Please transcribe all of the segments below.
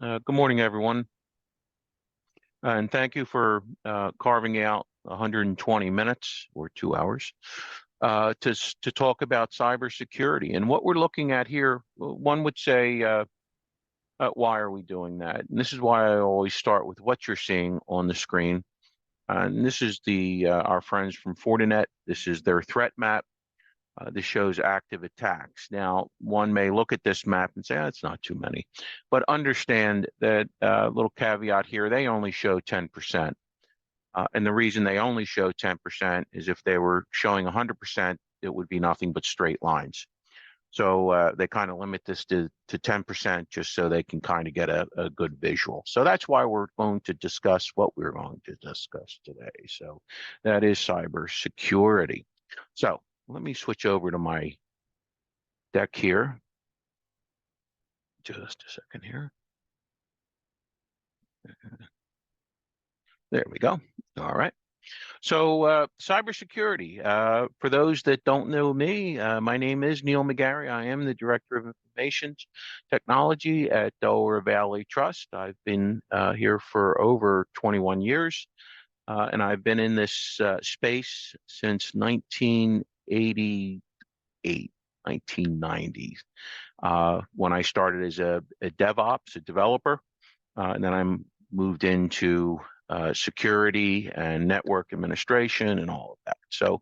Good morning, everyone, and thank you for carving out 120 minutes or 2 hours to talk about cybersecurity. And what we're looking at here, one would say, why are we doing that? And this is why I always start with what you're seeing on the screen. And this is the our friends from Fortinet. This is their threat map. This shows active attacks. Now, one may look at this map and say, it's not too many, but understand that little caveat here, they only show 10%. And the reason they only show 10% is if they were showing 100%, it would be nothing but straight lines. So they kind of limit this to 10% just so they can kind of get a good visual. So that's why we're going to discuss what we're going to discuss today. So that is cybersecurity. So let me switch over to my deck here. Just a second here. There we go. All right. So cybersecurity. For those that don't know me, my name is Neil McGarry. I am the Director of Information Technology at Delaware Valley Trust. I've been here for over 21 years, and I've been in this space since 1988, 1990s, when I started as a DevOps, a developer, and then I moved into security and network administration and all of that. So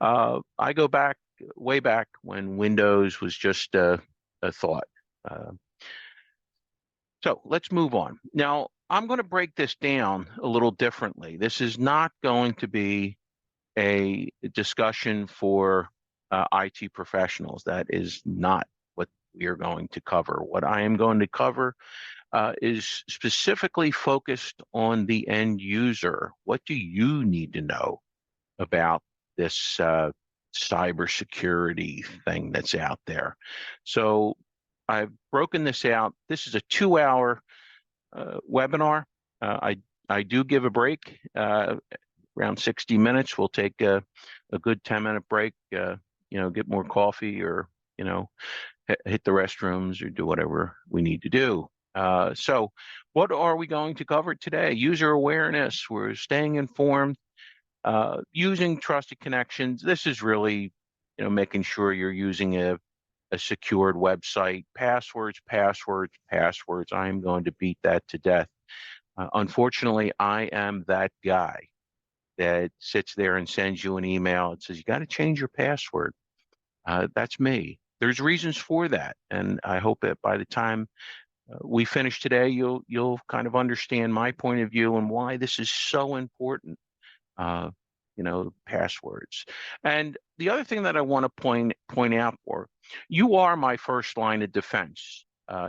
I go back, way back when Windows was just a thought. So let's move on. Now, I'm going to break this down a little differently. This is not going to be a discussion for IT professionals. That is not what we are going to cover. What I am going to cover is specifically focused on the end user. What do you need to know about this cybersecurity thing that's out there? So I've broken this out. This is a 2-hour webinar. I do give a break around 60 minutes. We'll take a good 10-minute break, get more coffee or, hit the restrooms or do whatever we need to do. So what are we going to cover today? User awareness. We're staying informed, using trusted connections. This is really, making sure you're using a secured website. Passwords. I am going to beat that to death. Unfortunately, I am that guy that sits there and sends you an email and says, you got to change your password. That's me. There's reasons for that. And I hope that by the time we finish today, you'll kind of understand my point of view and why this is so important. Passwords. And the other thing that I want to point out for you are my first line of defense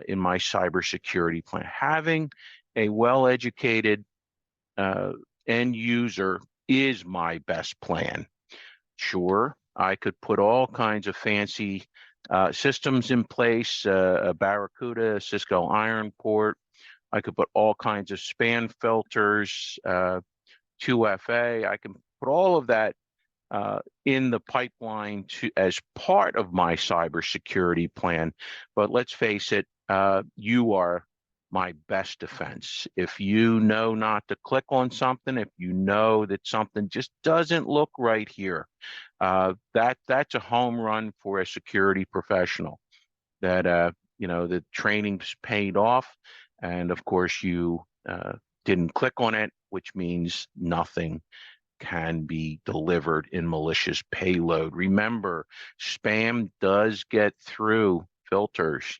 in my cybersecurity plan. Having a well-educated end user is my best plan. Sure, I could put all kinds of fancy systems in place, a Barracuda, a Cisco Iron Port. I could put all kinds of spam filters, 2FA. I can put all of that in the pipeline as part of my cybersecurity plan. But let's face it, you are my best defense. If you know not to click on something, if you know that something just doesn't look right here, that's a home run for a security professional. That the training's paid off, and of course you didn't click on it, which means nothing can be delivered in malicious payload. Remember, spam does get through filters.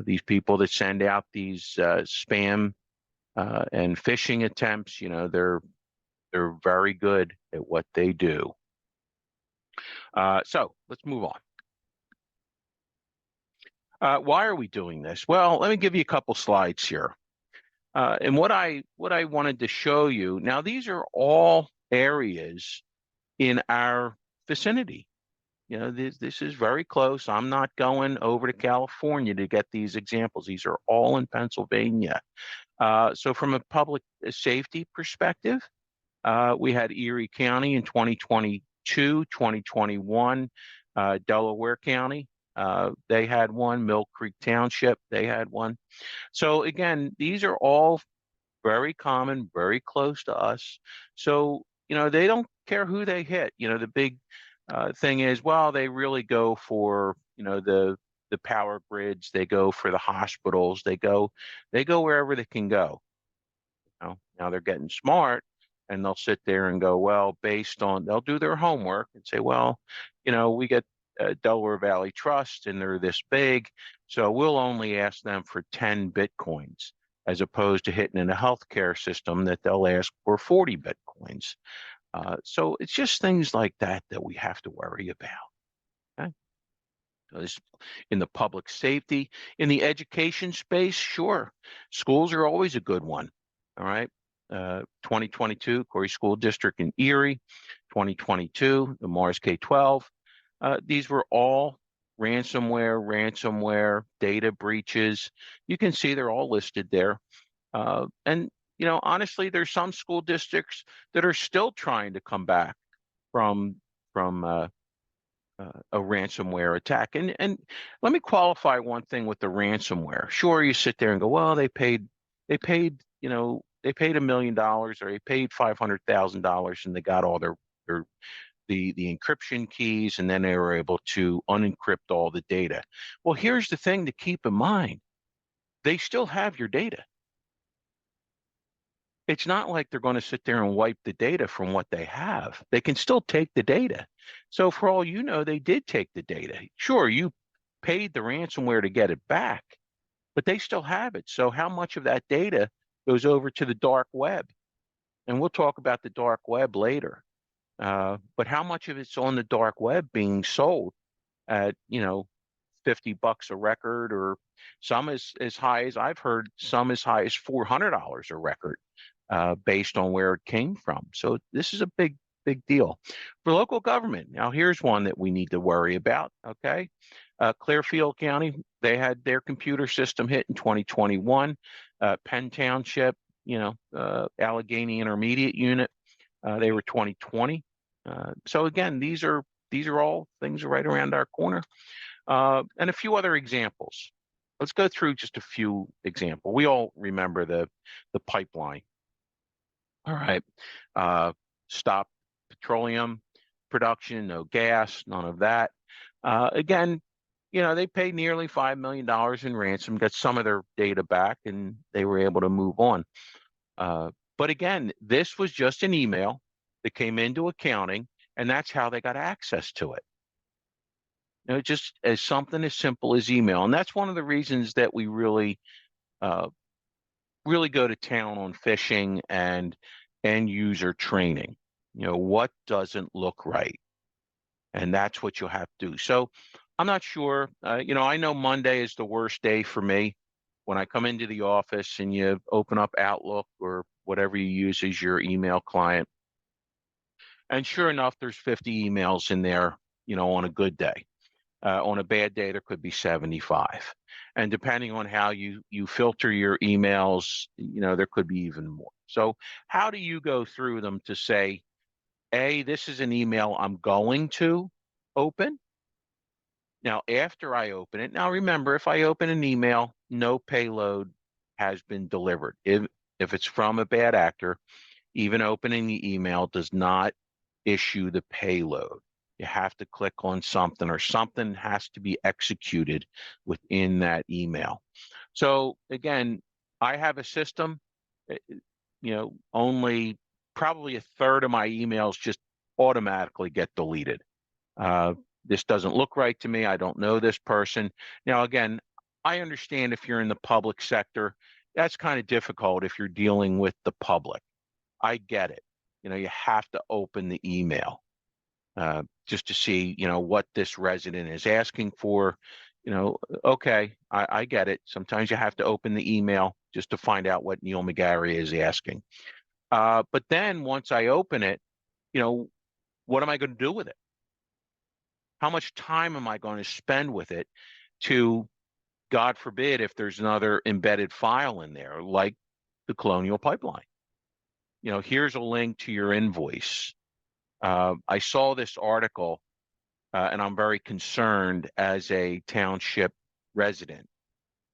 These people that send out these spam and phishing attempts, they're very good at what they do. So let's move on. Why are we doing this? Well, let me give you a couple slides here. And what I wanted to show you, now these are all areas in our vicinity. This is very close. I'm not going over to California to get these examples. These are all in Pennsylvania. So from a public safety perspective, we had Erie County in 2022, 2021, Delaware County, They had one. Mill Creek Township, they had one. So again, these are all very common, very close to us. So, they don't care who they hit. The big thing is, well, they really go for, the power grids, they go for the hospitals, they go wherever they can go. Now they're getting smart and they'll sit there and go, well, they'll do their homework and say, well, we get Delaware Valley Trust and they're this big, so we'll only ask them for 10 Bitcoins, as opposed to hitting in a healthcare system that they'll ask for 40 Bitcoins. So it's just things like that that we have to worry about. Okay? So this, in the public safety, in the education space, sure, schools are always a good one. All right. 2022, Corey School District in Erie, 2022, the Mars K-12. These were all ransomware, data breaches. You can see they're all listed there. And, honestly, there's some school districts that are still trying to come back from a ransomware attack. And let me qualify one thing with the ransomware. Sure, you sit there and go, well, they paid $1 million, or they paid $500,000, and they got all their the encryption keys, and then they were able to unencrypt all the data. Well, here's the thing to keep in mind. They still have your data. It's not like they're going to sit there and wipe the data from what they have. They can still take the data. So for all you know, they did take the data. Sure, you paid the ransomware to get it back, but they still have it. So how much of that data goes over to the dark web? And we'll talk about the dark web later. But how much of it's on the dark web being sold at, $50 a record, or some as high as I've heard, some as high as $400 a record, based on where it came from. So this is a big deal for local government. Now, here's one that we need to worry about. Okay. Clearfield County, they had their computer system hit in 2021. Penn Township, Allegheny Intermediate Unit, they were 2020. So again, these are all things right around our corner. And a few other examples. Let's go through just a few examples. We all remember the pipeline. All right. Stop petroleum production, no gas, none of that. Again, they paid nearly $5 million in ransom, got some of their data back, and they were able to move on. But again, this was just an email that came into accounting, and that's how they got access to it. Just as something as simple as email. And that's one of the reasons that we really go to town on phishing and end user training. What doesn't look right? And that's what you'll have to do. So I'm not sure. I know Monday is the worst day for me. When I come into the office and you open up Outlook or whatever you use as your email client, and sure enough, there's 50 emails in there, on a good day. On a bad day, there could be 75. And depending on how you filter your emails, there could be even more. So how do you go through them to say, A, this is an email I'm going to open? Now, after I open it, now remember, if I open an email, no payload has been delivered. If it's from a bad actor, even opening the email does not issue the payload. You have to click on something, or something has to be executed within that email. So again, I have a system, only probably a third of my emails just automatically get deleted. This doesn't look right to me. I don't know this person. Now, again, I understand if you're in the public sector, that's kind of difficult if you're dealing with the public. I get it. You have to open the email just to see, what this resident is asking for. Okay, I get it. Sometimes you have to open the email just to find out what Neil McGarry is asking. But then once I open it, what am I going to do with it? How much time am I going to spend with it to, God forbid, if there's another embedded file in there, like the Colonial Pipeline? Here's a link to your invoice. I saw this article and I'm very concerned as a township resident.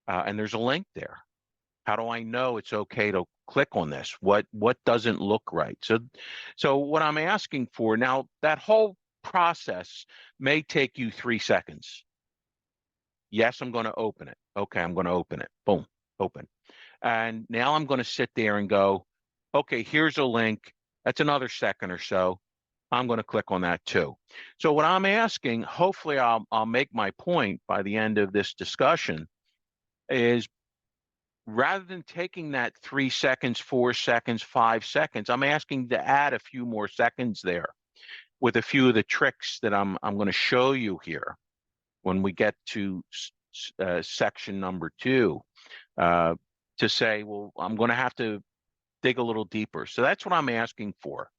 And there's a link there. How do I know it's okay to click on this? What doesn't look right? So what I'm asking for now, that whole process may take you 3 seconds. Yes, I'm going to open it. Okay, I'm going to open it. Boom, open. And now I'm going to sit there and go, okay, here's a link. That's another second or so. I'm going to click on that too. So what I'm asking, hopefully I'll make my point by the end of this discussion, is rather than taking that 3 seconds, 4 seconds, 5 seconds, I'm asking to add a few more seconds there with a few of the tricks that I'm going to show you here when we get to section number 2, to say, well, I'm going to have to dig a little deeper. So that's what I'm asking for.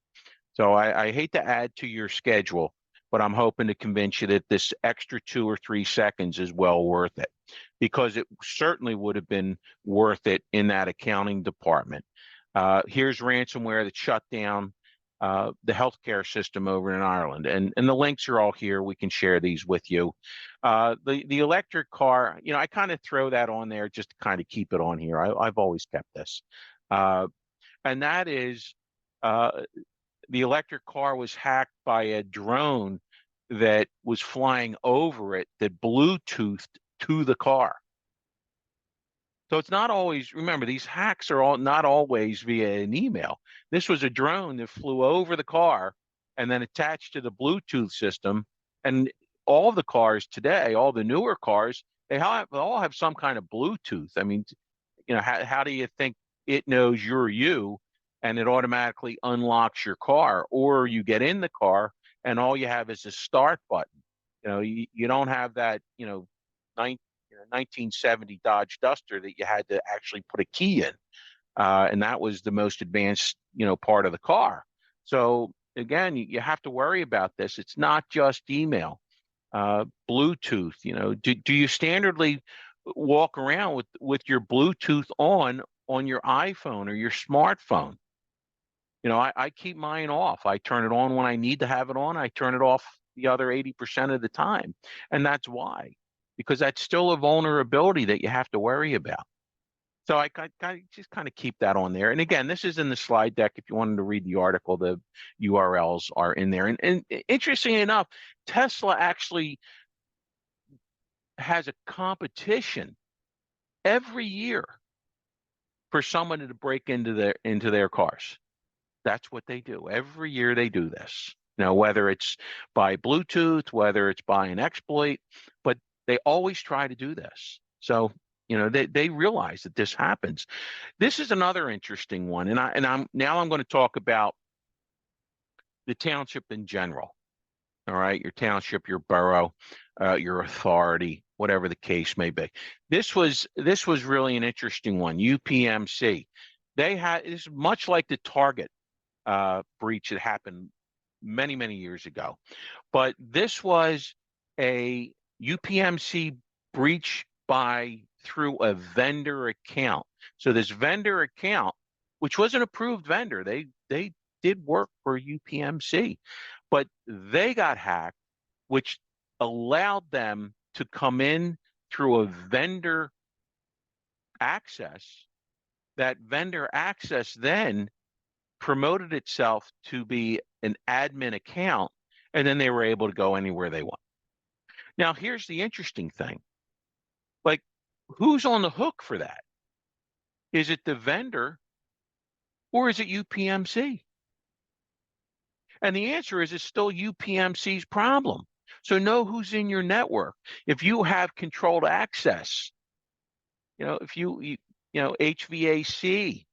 So I hate to add to your schedule, but I'm hoping to convince you that this extra 2 or 3 seconds is well worth it, because it certainly would have been worth it in that accounting department. Here's ransomware that shut down the healthcare system over in Ireland, and the links are all here. We can share these with you. The electric car, I kind of throw that on there just to kind of keep it on here. I've always kept this, and that is the electric car was hacked by a drone that was flying over it that Bluetoothed to the car. So it's not always, remember, these hacks are not always via an email. This was a drone that flew over the car and then attached to the Bluetooth system. And all the cars today, all the newer cars, they all have some kind of Bluetooth. I mean, how do you think it knows you're you and it automatically unlocks your car? Or you get in the car and all you have is a start button. You don't have that, 1970 Dodge Duster that you had to actually put a key in. And that was the most advanced, part of the car. So again, you have to worry about this. It's not just email. Bluetooth, do you standardly walk around with your Bluetooth on your iPhone or your smartphone? I keep mine off. I turn it on when I need to have it on. I turn it off the other 80% of the time. And that's why, because that's still a vulnerability that you have to worry about. So I just kind of keep that on there. And again, this is in the slide deck. If you wanted to read the article, the URLs are in there. And interestingly enough, Tesla actually has a competition every year for someone to break into their cars. That's what they do. Every year they do this. Whether it's by Bluetooth, whether it's by an exploit, but they always try to do this. So, they realize that this happens. This is another interesting one. And I'm going to talk about the township in general. All right, your township, your borough, your authority, whatever the case may be. This was really an interesting one. UPMC. It's much like the Target breach that happened many, many years ago. But this was a UPMC breach through a vendor account. So this vendor account, which was an approved vendor, they did work for UPMC, but they got hacked, which allowed them to come in through a vendor access. That vendor access then promoted itself to be an admin account, and then they were able to go anywhere they want. Now, here's the interesting thing. Like, who's on the hook for that? Is it the vendor or is it UPMC? And the answer is it's still UPMC's problem. So know who's in your network. If you have controlled access, if you HVAC,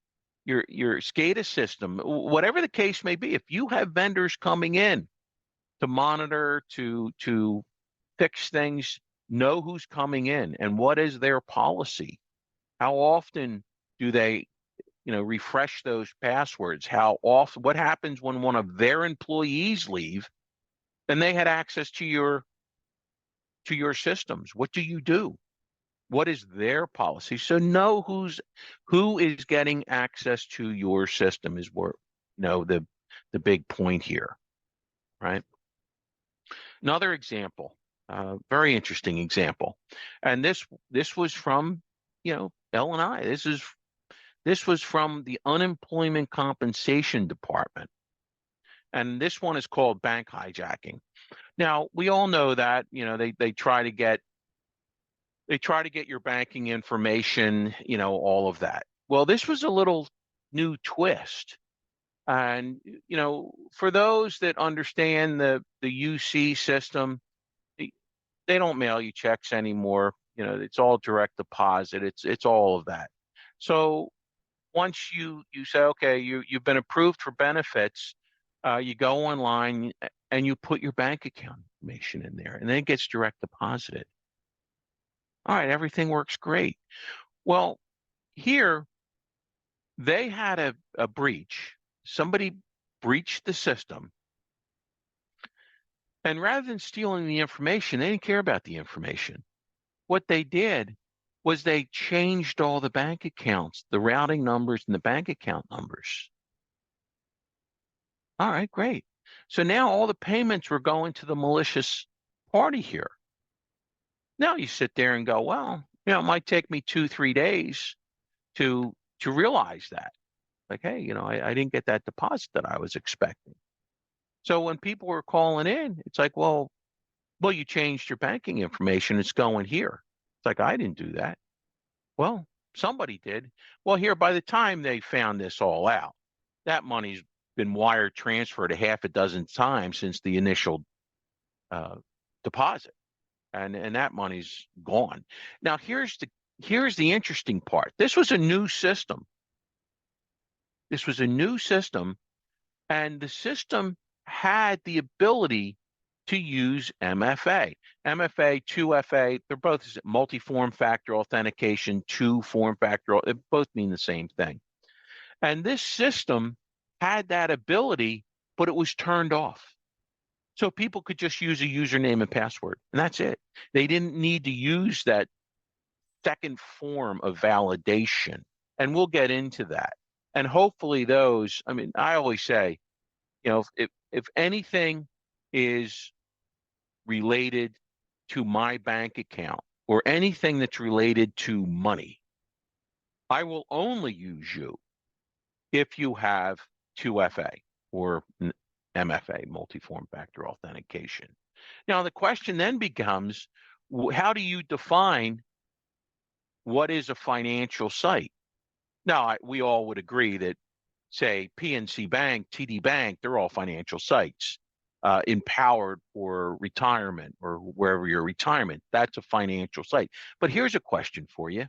your SCADA system, whatever the case may be, if you have vendors coming in to monitor, to fix things, know who's coming in and what is their policy. How often do they, refresh those passwords? How often? What happens when one of their employees leave and they had access to your systems? What do you do? What is their policy? So know who is getting access to your system is where, the big point here, right? Another example, very interesting example, and this was from, L&I. This was from the Unemployment Compensation Department, and this one is called bank hijacking. Now we all know that they try to get your banking information, all of that. Well, this was a little new twist. And, for those that understand the UC system, they don't mail you checks anymore. It's all direct deposit. It's all of that. So once you say, okay, you've been approved for benefits, you go online and you put your bank account information in there, and then it gets direct deposited. All right, everything works great. Well, here they had a breach. Somebody breached the system. And rather than stealing the information, they didn't care about the information. What they did was they changed all the bank accounts, the routing numbers and the bank account numbers. All right, great. So now all the payments were going to the malicious party here. Now you sit there and go, well, it might take me 2-3 days to realize that. Like, hey, I didn't get that deposit that I was expecting. So when people were calling in, it's like, well, you changed your banking information. It's going here. It's like, I didn't do that. Well, somebody did. Well, here, by the time they found this all out, that money's been wire transferred a half a dozen times since the initial deposit, and that money's gone. Now, here's the interesting part. This was a new system. And the system had the ability to use MFA. MFA, 2FA, they're both multi-form factor authentication, two-form factor, they both mean the same thing. And this system had that ability, but it was turned off. So people could just use a username and password, and that's it. They didn't need to use that second form of validation. And we'll get into that. And hopefully I always say, if anything is related to my bank account or anything that's related to money, I will only use you if you have 2FA or MFA, multi-form factor authentication. Now, the question then becomes, how do you define what is a financial site? Now, we all would agree that, say, PNC Bank, TD Bank, they're all financial sites. Empowered for retirement or wherever your retirement, that's a financial site. But here's a question for you.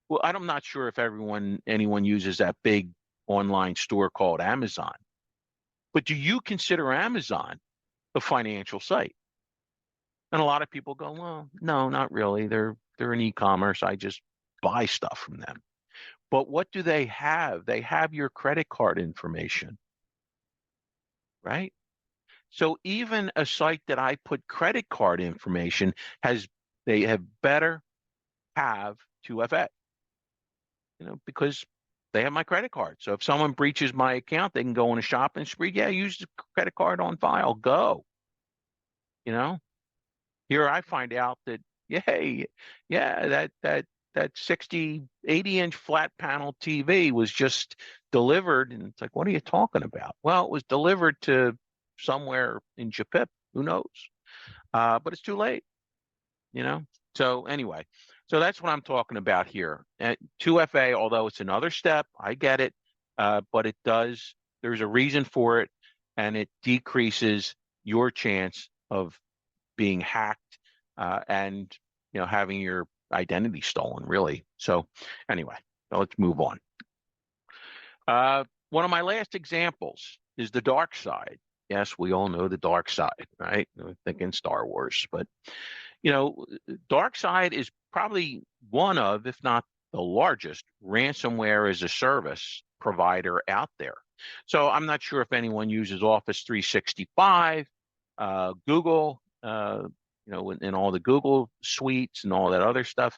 Well, I'm not sure if anyone uses that big online store called Amazon, but do you consider Amazon a financial site? And a lot of people go, well, no, not really. They're an e-commerce. I just buy stuff from them. But what do they have? They have your credit card information, right? So even a site that I put credit card information they have better have 2FA, because they have my credit card. So if someone breaches my account, they can go on a shopping spree. Yeah, use the credit card on file. Go. Here I find out that, that 60, 80-inch flat panel TV was just delivered. And it's like, what are you talking about? Well, it was delivered to somewhere in Japan. Who knows? But it's too late, So anyway, so that's what I'm talking about here. 2FA, although it's another step, I get it, but there's a reason for it, and it decreases your chance of being hacked and having your identity stolen, really. So anyway, let's move on. One of my last examples is the dark side. Yes, we all know the dark side, right? We're thinking Star Wars, but dark side is probably one of, if not the largest, ransomware as a service provider out there. So I'm not sure if anyone uses Office 365, Google, and all the Google suites and all that other stuff.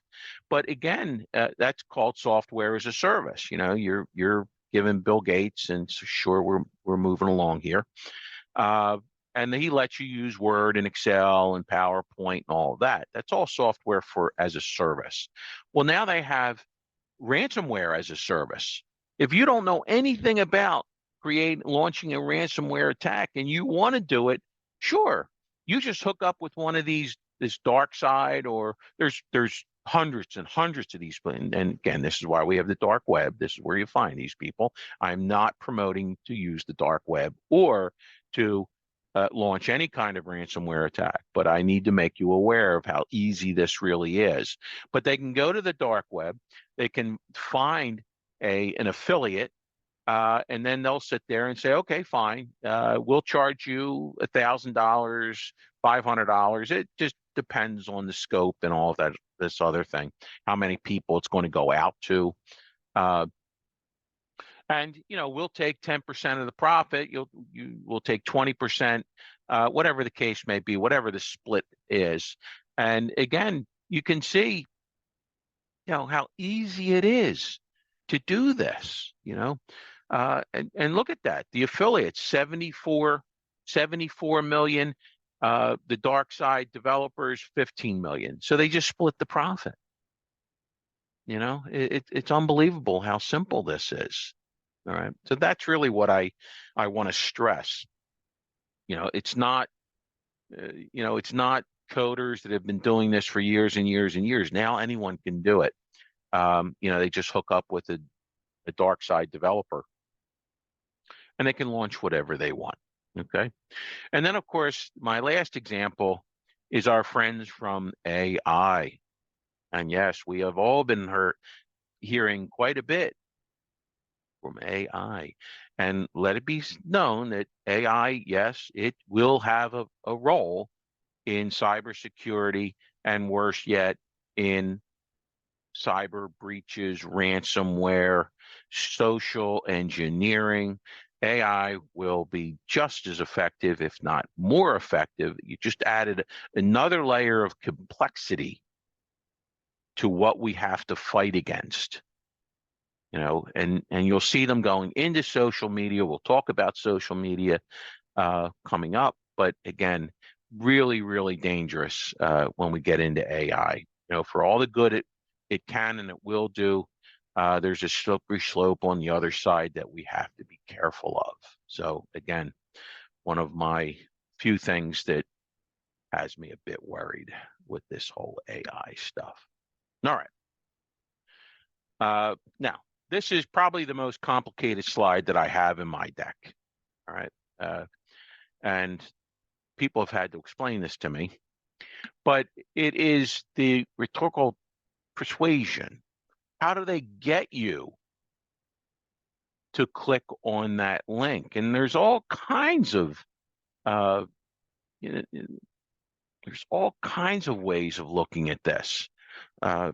But again, that's called software as a service. You're giving Bill Gates, and so sure, we're moving along here. and he lets you use Word and Excel and PowerPoint and all of that. That's all software for as a service. Well, now they have ransomware as a service. If you don't know anything about launching a ransomware attack and you want to do it, sure, you just hook up with one of this dark side, or there's hundreds and hundreds of these. And again, this is why we have the dark web. This is where you find these people. I'm not promoting to use the dark web or to launch any kind of ransomware attack, but I need to make you aware of how easy this really is. But they can go to the dark web, they can find an affiliate, and then they'll sit there and say, okay, fine, we'll charge you $1,000, $500. It just depends on the scope and all of that, this other thing, how many people it's going to go out to. And we'll take 10% of the profit. We'll take 20%, whatever the case may be, whatever the split is. And again, you can see, how easy it is to do this. And look at that. The affiliates, 74 million. The dark side developers, 15 million. So they just split the profit. It's unbelievable how simple this is. All right. So that's really what I want to stress. It's not, it's not coders that have been doing this for years and years and years. Now anyone can do it. They just hook up with a dark side developer and they can launch whatever they want. Okay. And then, of course, my last example is our friends from AI. And yes, we have all been hearing quite a bit from AI. And let it be known that AI, yes, it will have a role in cybersecurity, and worse yet, in cyber breaches, ransomware, social engineering. AI will be just as effective, if not more effective. You just added another layer of complexity to what we have to fight against. And you'll see them going into social media. We'll talk about social media coming up, but again, really, really dangerous when we get into AI. For all the good it can and it will do, there's a slippery slope on the other side that we have to be careful of. So again, one of my few things that has me a bit worried with this whole AI stuff. All right. Now, this is probably the most complicated slide that I have in my deck. All right. And people have had to explain this to me, but it is the rhetorical persuasion. How do they get you to click on that link? And there's all kinds of, there's all kinds of ways of looking at this. I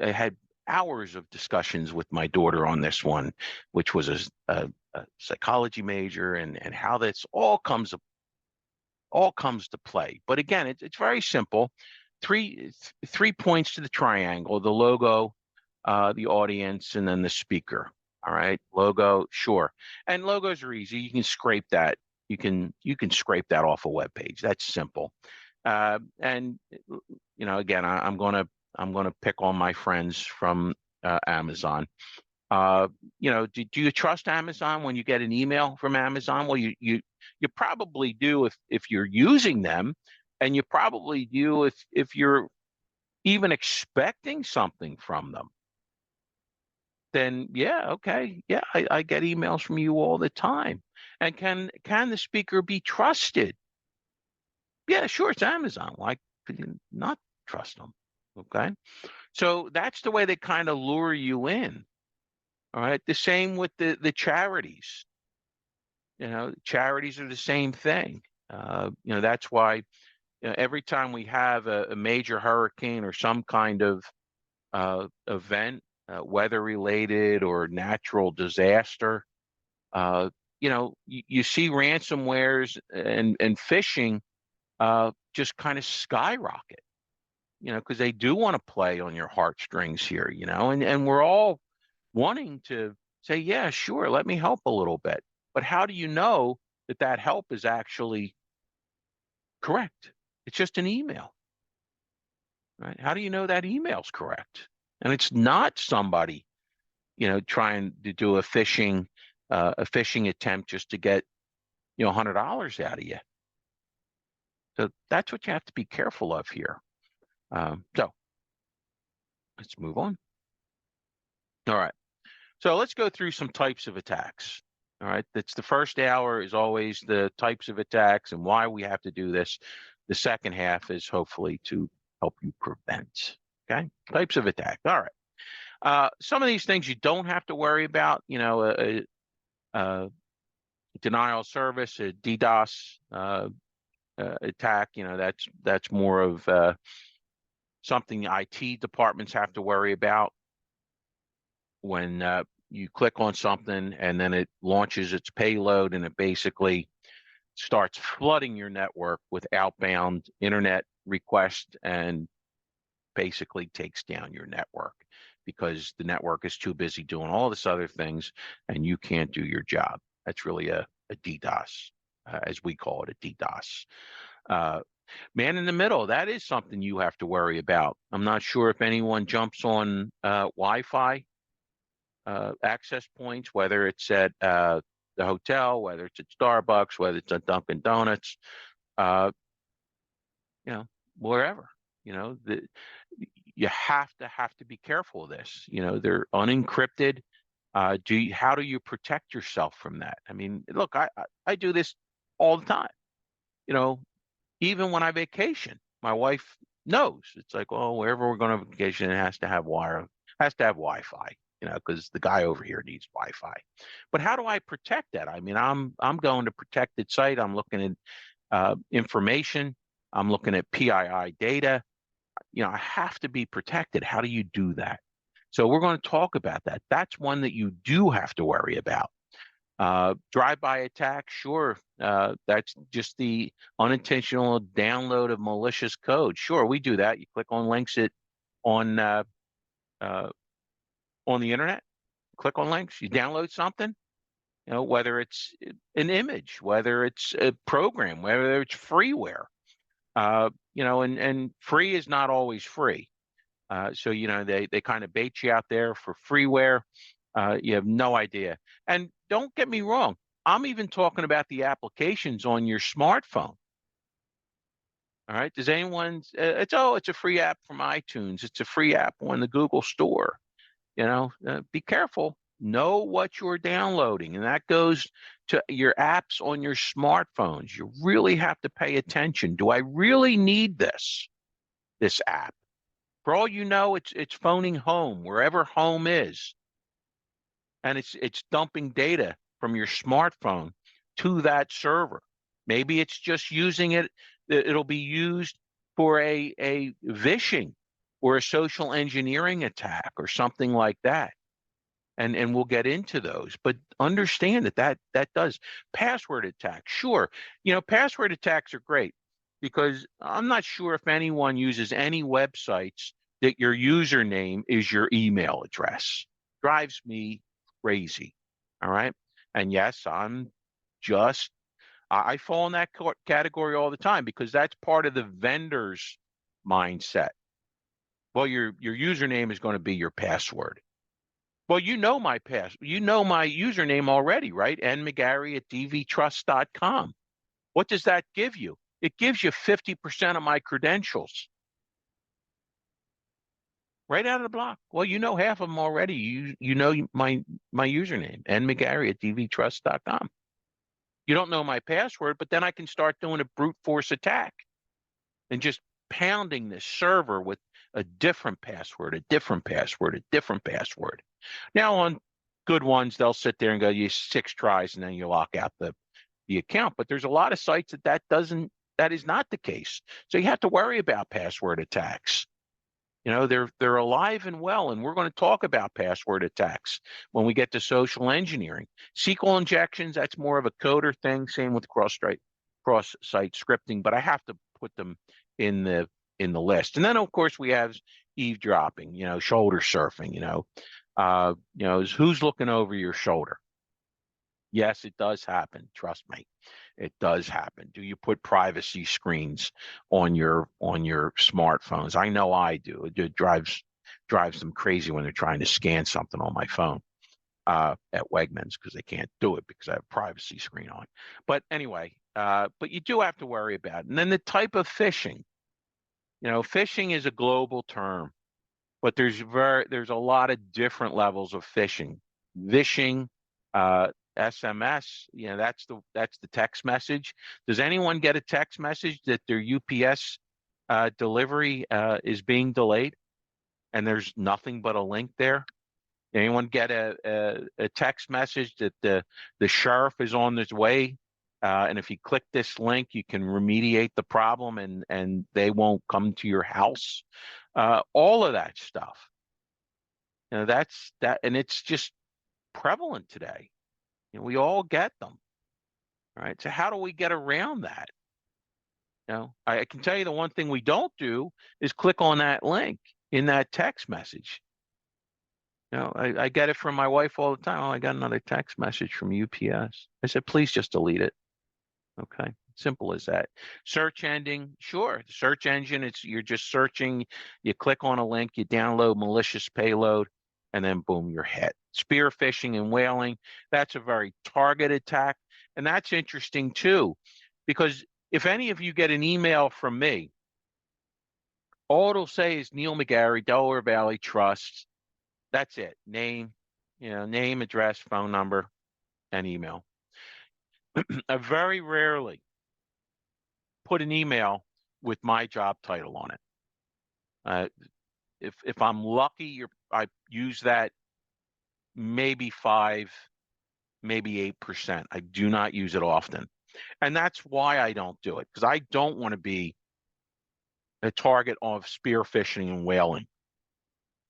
had hours of discussions with my daughter on this one, which was a psychology major, and how this all comes to play. But again, it's very simple. Three points to the triangle: the logo, the audience, and then the speaker. All right, logo, sure, and logos are easy. You can scrape that. You can scrape that off a web page. That's simple. And again, I'm gonna pick on my friends from Amazon. Do you trust Amazon when you get an email from Amazon? Well, you probably do if you're using them, and you probably do if you're even expecting something from them. Then yeah, okay, yeah, I get emails from you all the time. And can the speaker be trusted? Yeah, sure, it's Amazon. Why could you not trust them? Okay. So that's the way they kind of lure you in. All right. The same with the charities. Charities are the same thing. That's why every time we have a major hurricane or some kind of event, weather related or natural disaster, you see ransomwares and phishing just kind of skyrocket. Because they do want to play on your heartstrings here, and we're all wanting to say, yeah, sure, let me help a little bit. But how do you know that help is actually correct. It's just an email, right? How do you know that email's correct? And it's not somebody, trying to do a phishing attempt just to get, $100 out of you. So that's what you have to be careful of here. So let's move on. All right. So let's go through some types of attacks. All right. That's the first hour is always the types of attacks and why we have to do this. The second half is hopefully to help you prevent. Okay. Types of attack. All right. Some of these things you don't have to worry about, denial of service, a DDoS attack, that's more of something IT departments have to worry about when you click on something and then it launches its payload and it basically starts flooding your network with outbound internet requests and basically takes down your network because the network is too busy doing all this other things and you can't do your job. That's really a DDoS, as we call it, a DDoS. Man in the middle, that is something you have to worry about. I'm not sure if anyone jumps on Wi-Fi access points, whether it's at the hotel, whether it's at Starbucks, whether it's at Dunkin' Donuts, wherever. You have to be careful of this. They're unencrypted. How do you protect yourself from that? I mean, look, I do this all the time. Even when I vacation, my wife knows. It's like, well, wherever we're going to vacation, it has to have Wi-Fi, because the guy over here needs Wi-Fi. But how do I protect that? I mean, I'm going to protected site. I'm looking at information. I'm looking at PII data. I have to be protected. How do you do that? So we're going to talk about that. That's one that you do have to worry about. Drive-by attack, sure. That's just the unintentional download of malicious code. Sure, we do that. You click on links on the internet, click on links, you download something, whether it's an image, whether it's a program, whether it's freeware, and free is not always free. So, they kind of bait you out there for freeware. You have no idea. And don't get me wrong, I'm even talking about the applications on your smartphone. All right. Does anyone, it's a free app from iTunes. It's a free app on the Google Store. Be careful. Know what you're downloading. And that goes to your apps on your smartphones. You really have to pay attention. Do I really need this app? For all you know, it's phoning home, wherever home is. And it's dumping data from your smartphone to that server. Maybe it's just using it. It'll be used for a vishing or a social engineering attack or something like that. And we'll get into those. But understand that does. Password attacks, sure. Password attacks are great because I'm not sure if anyone uses any websites that your username is your email address. Drives me crazy. All right. And yes, I fall in that category all the time because that's part of the vendor's mindset. Well, your username is going to be your password. Well, you know my username already, right? nmcgarry@dvtrust.com. What does that give you? It gives you 50% of my credentials. Right out of the block. Well, you know half of them already. You know my username, nmcgarry@dvtrust.com. You don't know my password, but then I can start doing a brute force attack and just pounding this server with a different password, a different password, a different password. Now on good ones, they'll sit there and go, you 6 tries, and then you lock out the account. But there's a lot of sites that is not the case. So you have to worry about password attacks. They're alive and well, and we're going to talk about password attacks when we get to social engineering. SQL injections, that's more of a coder thing. Same with cross-site scripting, but I have to put them in the list. And then of course we have eavesdropping, shoulder surfing. Who's looking over your shoulder? Yes, it does happen. Trust me, it does happen. Do you put privacy screens on your smartphones? I know I do. It drives them crazy when they're trying to scan something on my phone at Wegmans because they can't do it because I have a privacy screen on. But anyway, but you do have to worry about it. And then the type of phishing. Phishing is a global term, but there's a lot of different levels of phishing. Vishing, SMS, that's the text message. Does anyone get a text message that their UPS delivery is being delayed and there's nothing but a link there? Anyone get a text message that the sheriff is on his way, and if you click this link, you can remediate the problem and they won't come to your house? All of that stuff. That's that, and it's just prevalent today. We all get them, right? So how do we get around that? I can tell you the one thing we don't do is click on that link in that text message. I get it from my wife all the time. Oh, I got another text message from UPS. I said, please just delete it. Okay. Simple as that. Search engine, sure. The search engine, you're just searching. You click on a link, you download malicious payload, and then boom, you're hit. Spear phishing and whaling, that's a very targeted attack. And that's interesting too, because if any of you get an email from me, all it'll say is Neil McGarry, Delaware Valley Trust. That's it. Name, name, address, phone number, and email. I very rarely put an email with my job title on it. If I'm lucky, I use that maybe 5, maybe 8%. I do not use it often. And that's why I don't do it, because I don't want to be a target of spear phishing and whaling.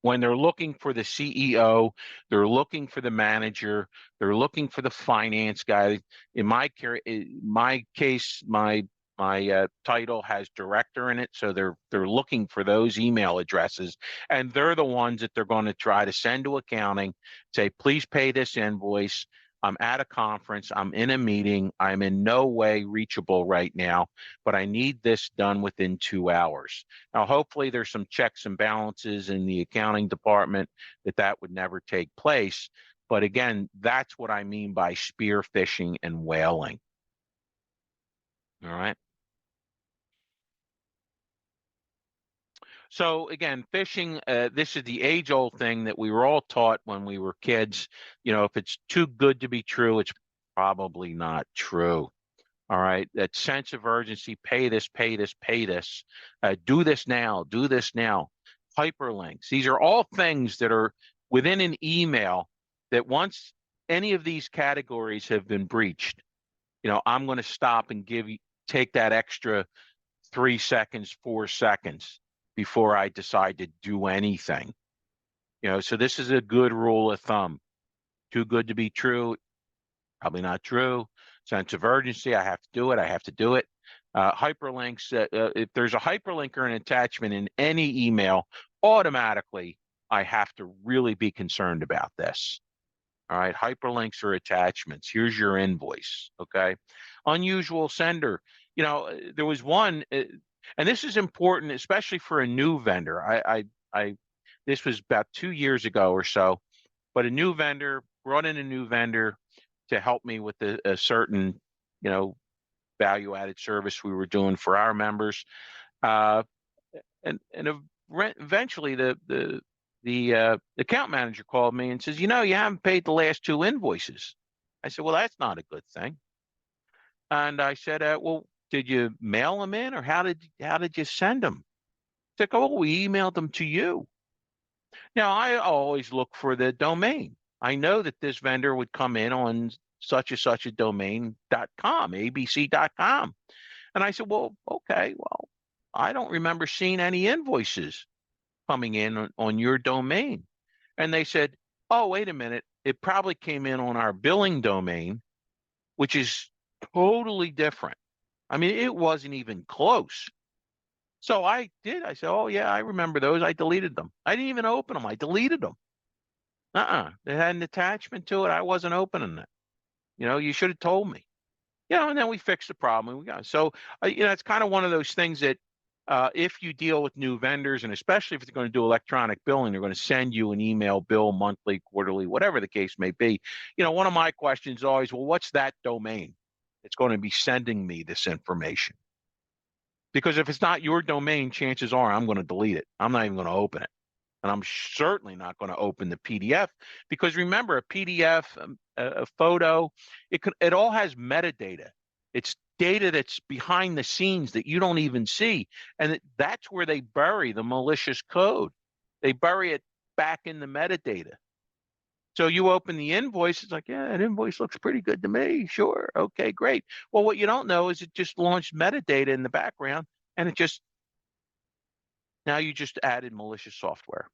When they're looking for the CEO, they're looking for the manager, they're looking for the finance guy. In my case, my title has director in it, so they're looking for those email addresses, and they're the ones that they're going to try to send to accounting, say, please pay this invoice. I'm at a conference, I'm in a meeting, I'm in no way reachable right now, but I need this done within 2 hours. Now, hopefully there's some checks and balances in the accounting department that would never take place. But again, that's what I mean by spear phishing and whaling. All right. So again, phishing, this is the age-old thing that we were all taught when we were kids. If it's too good to be true, it's probably not true. All right. That sense of urgency, pay this, pay this, pay this, do this now, do this now. Hyperlinks. These are all things that are within an email that once any of these categories have been breached, I'm going to stop and take that extra 3 seconds, 4 seconds before I decide to do anything. So this is a good rule of thumb. Too good to be true, probably not true. Sense of urgency, I have to do it, I have to do it. Hyperlinks, if there's a hyperlink or an attachment in any email, automatically I have to really be concerned about this. All right, hyperlinks or attachments. Here's your invoice. Okay. Unusual sender. There was one, and this is important, especially for a new vendor. This was about 2 years ago or so, but a new vendor brought in a new vendor to help me with a certain, value-added service we were doing for our members, and eventually the account manager called me and says, you haven't paid the last 2 invoices. I said, well, that's not a good thing. And I said, well, did you mail them in, or how did you send them? He's like, oh, we emailed them to you. Now, I always look for the domain. I know that this vendor would come in on such and such a domain.com, abc.com. And I said, well, okay, well, I don't remember seeing any invoices coming in on your domain. And they said, oh, wait a minute. It probably came in on our billing domain, which is totally different. I mean, it wasn't even close. So I did. I said, oh, yeah, I remember those. I deleted them. I didn't even open them. I deleted them. They had an attachment to it. I wasn't opening it. You should have told me. And then we fixed the problem and we got it. So, it's kind of one of those things that if you deal with new vendors, and especially if they're going to do electronic billing, they're going to send you an email bill monthly, quarterly, whatever the case may be. One of my questions is always, well, what's that domain? It's going to be sending me this information. Because if it's not your domain, chances are I'm going to delete it. I'm not even going to open it. And I'm certainly not going to open the PDF, because remember, a PDF, a photo, it all has metadata. It's data that's behind the scenes that you don't even see. And that's where they bury the malicious code. They bury it back in the metadata. So you open the invoice, it's like, yeah, that invoice looks pretty good to me. Sure. Okay, great. Well, what you don't know is it just launched metadata in the background, and now you just added malicious software.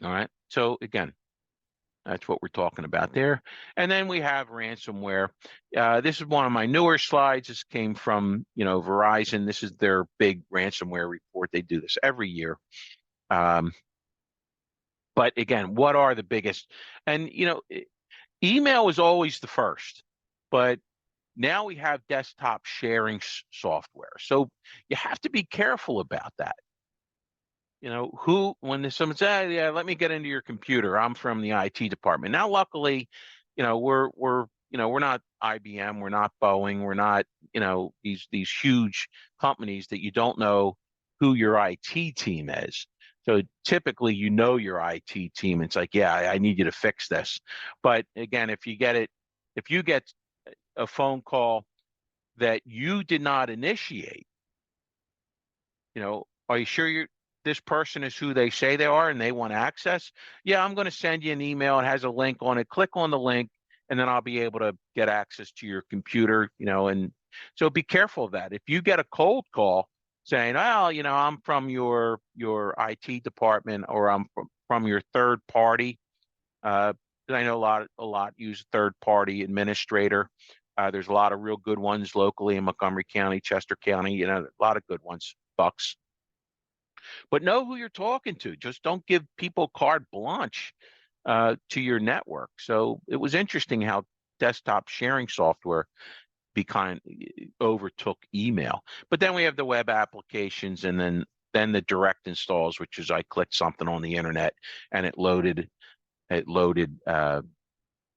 All right. So again, that's what we're talking about there. And then we have ransomware. This is one of my newer slides. This came from, Verizon. This is their big ransomware report. They do this every year. But again, what are the biggest? And, email is always the first, but now we have desktop sharing software. So you have to be careful about that. When someone says, yeah, let me get into your computer, I'm from the IT department. Now, luckily, we're not IBM, we're not Boeing, we're not, these huge companies that you don't know who your IT team is. So typically, your IT team. It's like, yeah, I need you to fix this. But again, if you get a phone call that you did not initiate, are you sure this person is who they say they are and they want access? Yeah, I'm going to send you an email. It has a link on it. Click on the link, and then I'll be able to get access to your computer, and so be careful of that. If you get a cold call saying, well, I'm from your IT department, or I'm from your third party, I know a lot use third party administrator. There's a lot of real good ones locally in Montgomery County, Chester County, a lot of good ones, Bucks. But know who you're talking to. Just don't give people carte blanche to your network. So it was interesting how desktop sharing software overtook email. But then we have the web applications, and then the direct installs, which is I clicked something on the internet and it loaded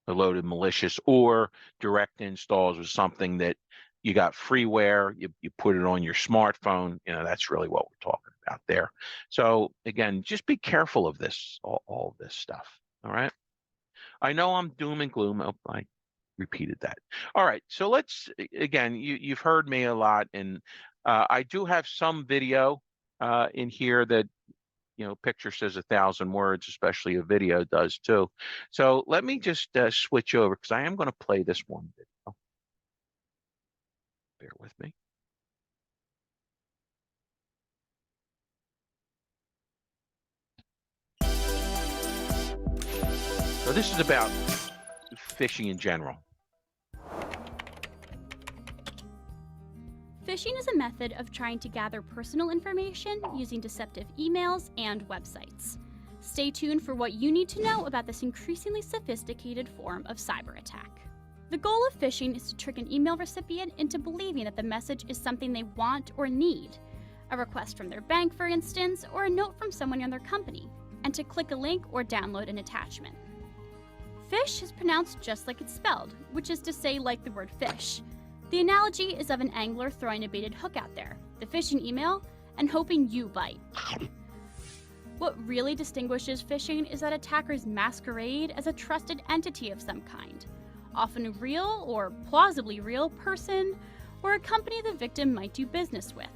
malicious, or direct installs was something that you got freeware, you put it on your smartphone. That's really what we're talking about there. So again, just be careful of this, all this stuff. All right. I know I'm doom and gloom. Oh, I repeated that. All right. So let's, again, you've heard me a lot, and I do have some video in here that, picture says 1,000 words, especially a video does too. So let me just switch over, because I am going to play this one video. Bear with me. So this is about phishing in general. Phishing is a method of trying to gather personal information using deceptive emails and websites. Stay tuned for what you need to know about this increasingly sophisticated form of cyber attack. The goal of phishing is to trick an email recipient into believing that the message is something they want or need, a request from their bank, for instance, or a note from someone in their company, and to click a link or download an attachment. Fish is pronounced just like it's spelled, which is to say like the word fish. The analogy is of an angler throwing a baited hook out there, the phishing email, and hoping you bite. What really distinguishes phishing is that attackers masquerade as a trusted entity of some kind, often a real or plausibly real person or a company the victim might do business with.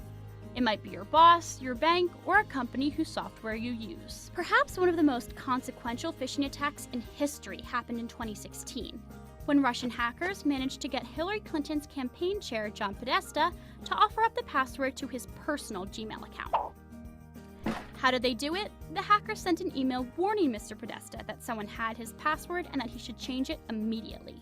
It might be your boss, your bank, or a company whose software you use. Perhaps one of the most consequential phishing attacks in history happened in 2016, when Russian hackers managed to get Hillary Clinton's campaign chair, John Podesta, to offer up the password to his personal Gmail account. How did they do it? The hackers sent an email warning Mr. Podesta that someone had his password and that he should change it immediately.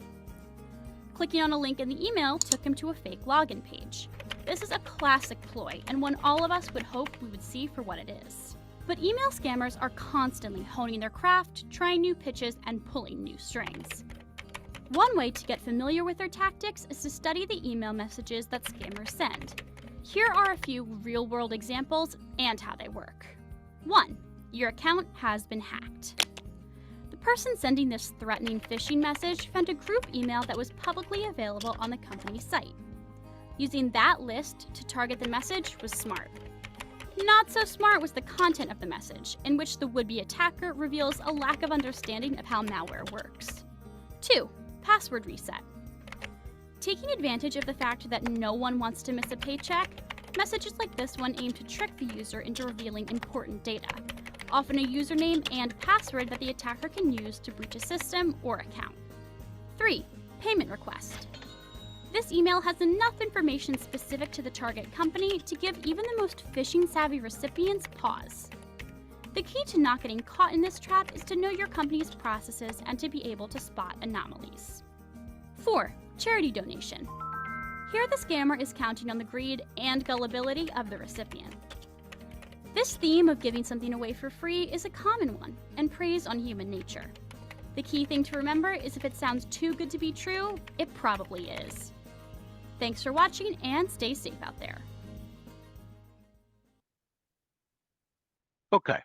Clicking on a link in the email took him to a fake login page. This is a classic ploy, and one all of us would hope we would see for what it is. But email scammers are constantly honing their craft, trying new pitches, and pulling new strings. One way to get familiar with their tactics is to study the email messages that scammers send. Here are a few real-world examples and how they work. 1. Your account has been hacked. The person sending this threatening phishing message found a group email that was publicly available on the company's site. Using that list to target the message was smart. Not so smart was the content of the message, in which the would-be attacker reveals a lack of understanding of how malware works. 2. Password reset. Taking advantage of the fact that no one wants to miss a paycheck, messages like this one aim to trick the user into revealing important data, often a username and password that the attacker can use to breach a system or account. 3. Payment request. This email has enough information specific to the target company to give even the most phishing-savvy recipients pause. The key to not getting caught in this trap is to know your company's processes and to be able to spot anomalies. 4. Charity donation. Here the scammer is counting on the greed and gullibility of the recipient. This theme of giving something away for free is a common one and preys on human nature. The key thing to remember is if it sounds too good to be true, it probably is. Thanks for watching and stay safe out there. Okay.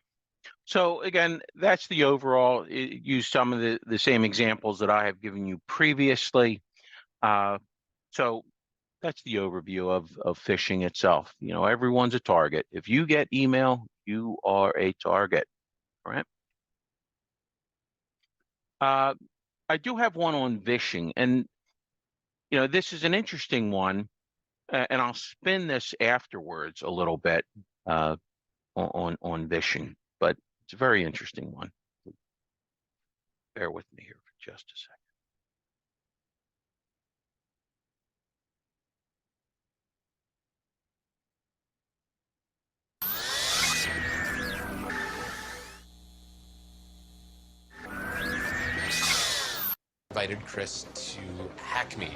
So again, that's the overall. Use some of the same examples that I have given you previously. So that's the overview of phishing itself. You know, everyone's a target. If you get email, you are a target, all right? I do have one on vishing, and you know, this is an interesting one, and I'll spin this afterwards a little bit on vishing, but it's a very interesting one. Bear with me here for just a second. Invited Chris to hack me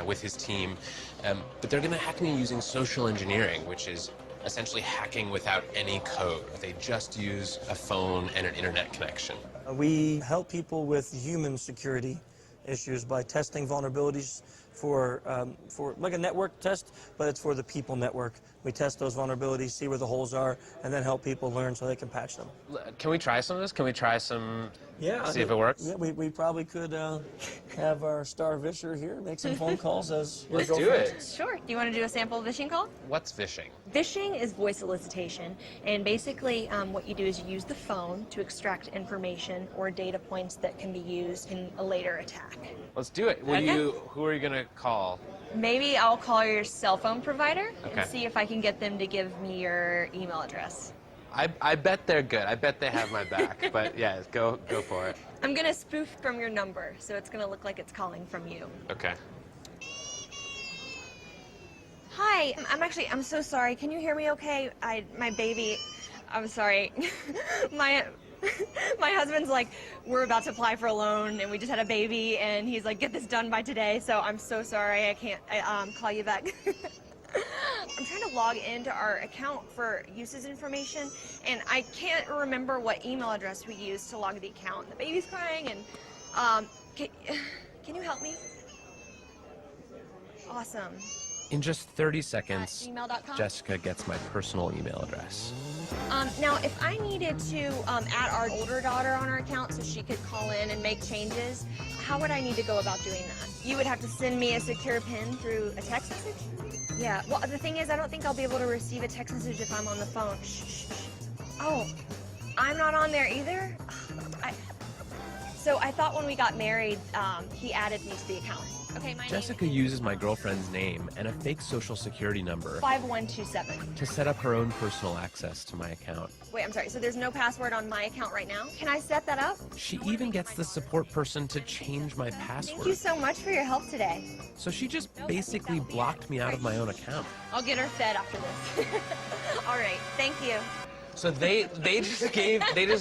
with his team, but they're going to hack me using social engineering, which is essentially hacking without any code. They just use a phone and an internet connection. We help people with human security issues by testing vulnerabilities for like a network test, but it's for the people network. We test those vulnerabilities, see where the holes are, and then help people learn so they can patch them. Can we try some of this? Can we try some? Yeah. See if it works? Yeah, we probably could have our star visher here make some phone calls as Let's do it. Sure. Do you want to do a sample phishing call? What's phishing? Phishing is voice solicitation, and basically what you do is you use the phone to extract information or data points that can be used in a later attack. Let's do it. Okay. Who are you going to call? Maybe I'll call your cell phone provider Okay. and see if I can get them to give me your email address. I bet they're good. I bet they have my back. But yeah, go for it. I'm going to spoof from your number, so it's going to look like it's calling from you. Okay. Hi, I'm so sorry. Can you hear me okay? My baby, I'm sorry. my husband's like, we're about to apply for a loan and we just had a baby and he's like, get this done by today. So I'm so sorry. I can't call you back. I'm trying to log into our account for uses information and I can't remember what email address we used to log the account. The baby's crying and can you help me? Awesome. In just 30 seconds, gmail.com? Jessica gets my personal email address. Now, if I needed to add our older daughter on our account so she could call in and make changes, how would I need to go about doing that? You would have to send me a secure PIN through a text message? Yeah, well, the thing is, I don't think I'll be able to receive a text message if I'm on the phone. Shh. Oh, I'm not on there either? So I thought when we got married, he added me to the account. Okay, my Jessica uses my girlfriend's name and a fake social security number 5127. to set up her own personal access to my account. Wait, I'm sorry, so there's no password on my account right now? Can I set that up? She even gets the support person to change my Thank you password. so much for your help today. So she just basically blocked me out of my own account. I'll get her fed after this. All right, thank you. So they just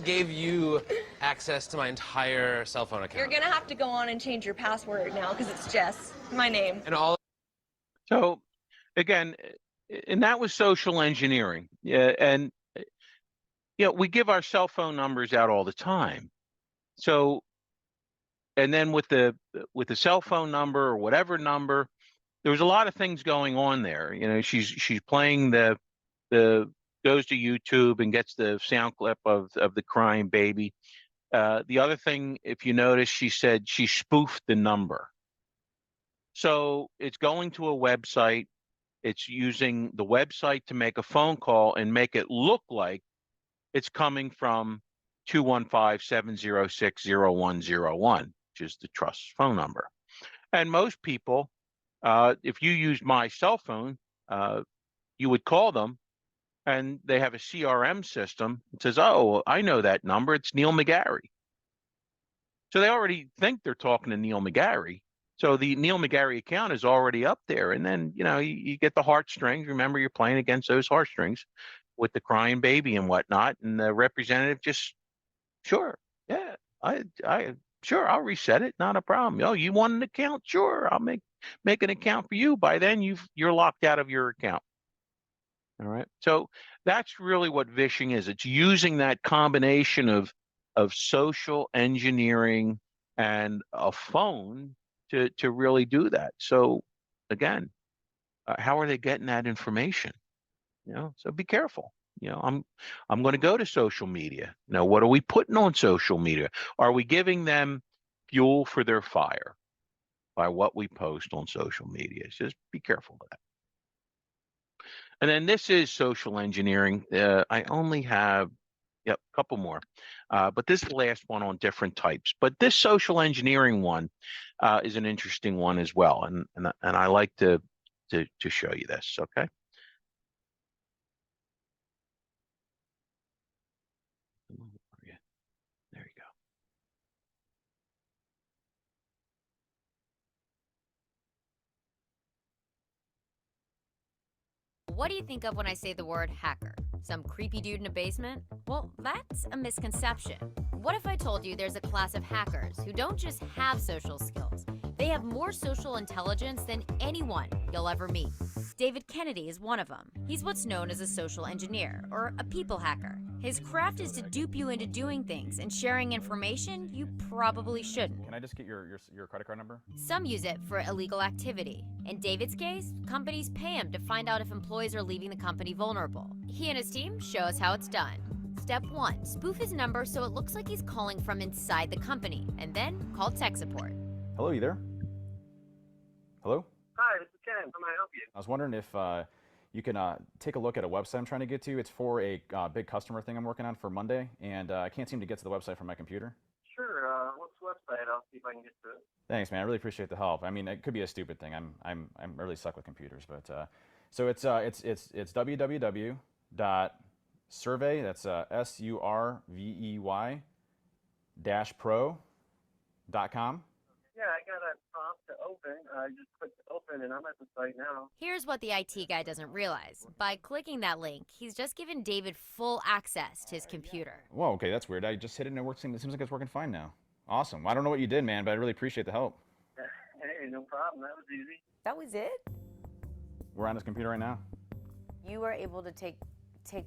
gave you access to my entire cell phone account. You're gonna have to go on and change your password now because it's Jess, my name. And all. So again, and that was social engineering. Yeah, and you know, we give our cell phone numbers out all the time. So and then with the cell phone number or whatever number, there was a lot of things going on there. You know, she's playing the goes to YouTube and gets the sound clip of the crying baby. The other thing, if you notice, she said she spoofed the number. So it's going to a website. It's using the website to make a phone call and make it look like it's coming from 215-706-0101, which is the trust phone number. And most people, if you used my cell phone, you would call them and they have a CRM system. It says, oh, I know that number. It's Neil McGarry. So they already think they're talking to Neil McGarry. So the Neil McGarry account is already up there. And then, you know, you get the heartstrings. Remember, you're playing against those heartstrings with the crying baby and whatnot. And the representative just, sure, yeah, sure, I'll reset it. Not a problem. Oh, you want an account? Sure, I'll make an account for you. By then, you're locked out of your account. All right. So that's really what vishing is. It's using that combination of social engineering and a phone to really do that. So again, how are they getting that information? You know, so be careful. You know, I'm going to go to social media. Now, what are we putting on social media? Are we giving them fuel for their fire by what we post on social media? Just be careful of that. And then this is social engineering. I only have, a couple more. But this is the last one on different types. But this social engineering one is an interesting one as well. And I like to show you this, okay? There you go. What do you think of when I say the word hacker? Some creepy dude in a basement? Well, that's a misconception. What if I told you there's a class of hackers who don't just have social skills, they have more social intelligence than anyone you'll ever meet? David Kennedy is one of them. He's what's known as a social engineer, or a people hacker. His craft is to dupe you into doing things and sharing information you probably shouldn't. Can I just get your credit card number? Some use it for illegal activity. In David's case, companies pay him to find out if employees are leaving the company vulnerable. He and his team show us how it's done. Step 1, spoof his number so it looks like he's calling from inside the company, and then call tech support. Hello, you there? Hello? Hi, this is Ken. How may I help you? I was wondering if you can take a look at a website I'm trying to get to. It's for a big customer thing I'm working on for Monday, and I can't seem to get to the website from my computer. Sure. What's the website? I'll see if I can get to it. Thanks, man. I really appreciate the help. I mean, it could be a stupid thing. I'm really stuck with computers, but so it's www.survey. That's SURVEY -pro.com. Yeah, I got a prompt to open. I just clicked open, and I'm at the site now. Here's what the IT guy doesn't realize. By clicking that link, he's just given David full access to his computer. Whoa, okay, that's weird. I just hit it and it works. It seems like it's working fine now. Awesome. I don't know what you did, man, but I really appreciate the help. Hey, no problem. That was easy. That was it? We're on his computer right now. You were able to take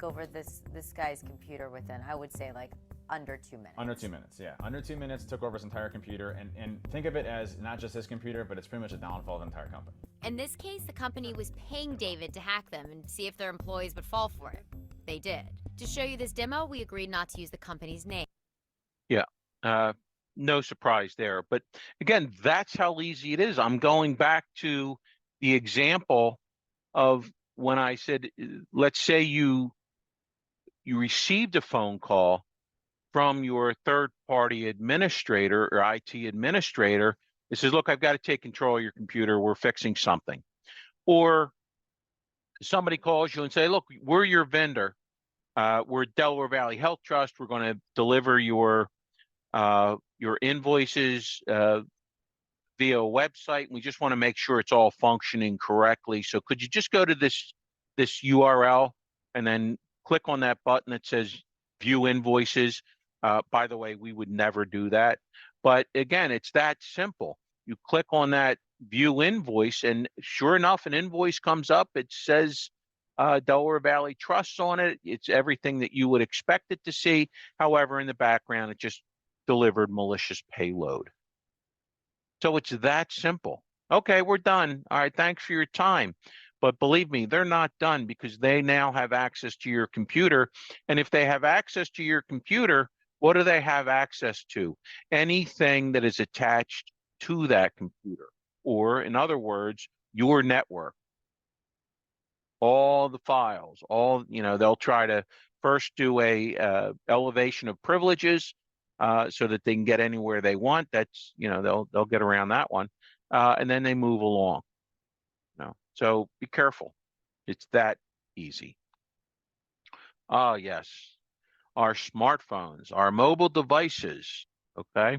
over this guy's computer within, I would say, like under 2 minutes. Under 2 minutes, yeah. Under 2 minutes, took over his entire computer, and think of it as not just his computer, but it's pretty much a downfall of the entire company. In this case, the company was paying David to hack them and see if their employees would fall for it. They did. To show you this demo, we agreed not to use the company's name. Yeah, no surprise there. But again, that's how easy it is. I'm going back to the example of when I said, let's say you received a phone call from your third-party administrator or IT administrator. It says, look, I've got to take control of your computer. We're fixing something. Or somebody calls you and say, look, we're your vendor. We're Delaware Valley Health Trust. We're going to deliver your invoices via a website. We just want to make sure it's all functioning correctly. So could you just go to this URL and then click on that button that says view invoices? By the way, we would never do that. But again, it's that simple. You click on that view invoice, and sure enough, an invoice comes up. It says Delaware Valley Trust on it. It's everything that you would expect it to see. However, in the background, it just delivered malicious payload. So it's that simple. Okay, we're done. All right, thanks for your time. But believe me, they're not done because they now have access to your computer. And if they have access to your computer, what do they have access to? Anything that is attached to that computer, or in other words, your network, all the files, all, they'll try to first do a elevation of privileges so that they can get anywhere they want. That's, they'll get around that one. And then they move along. So be careful. It's that easy. Ah, yes. Our smartphones, our mobile devices. Okay.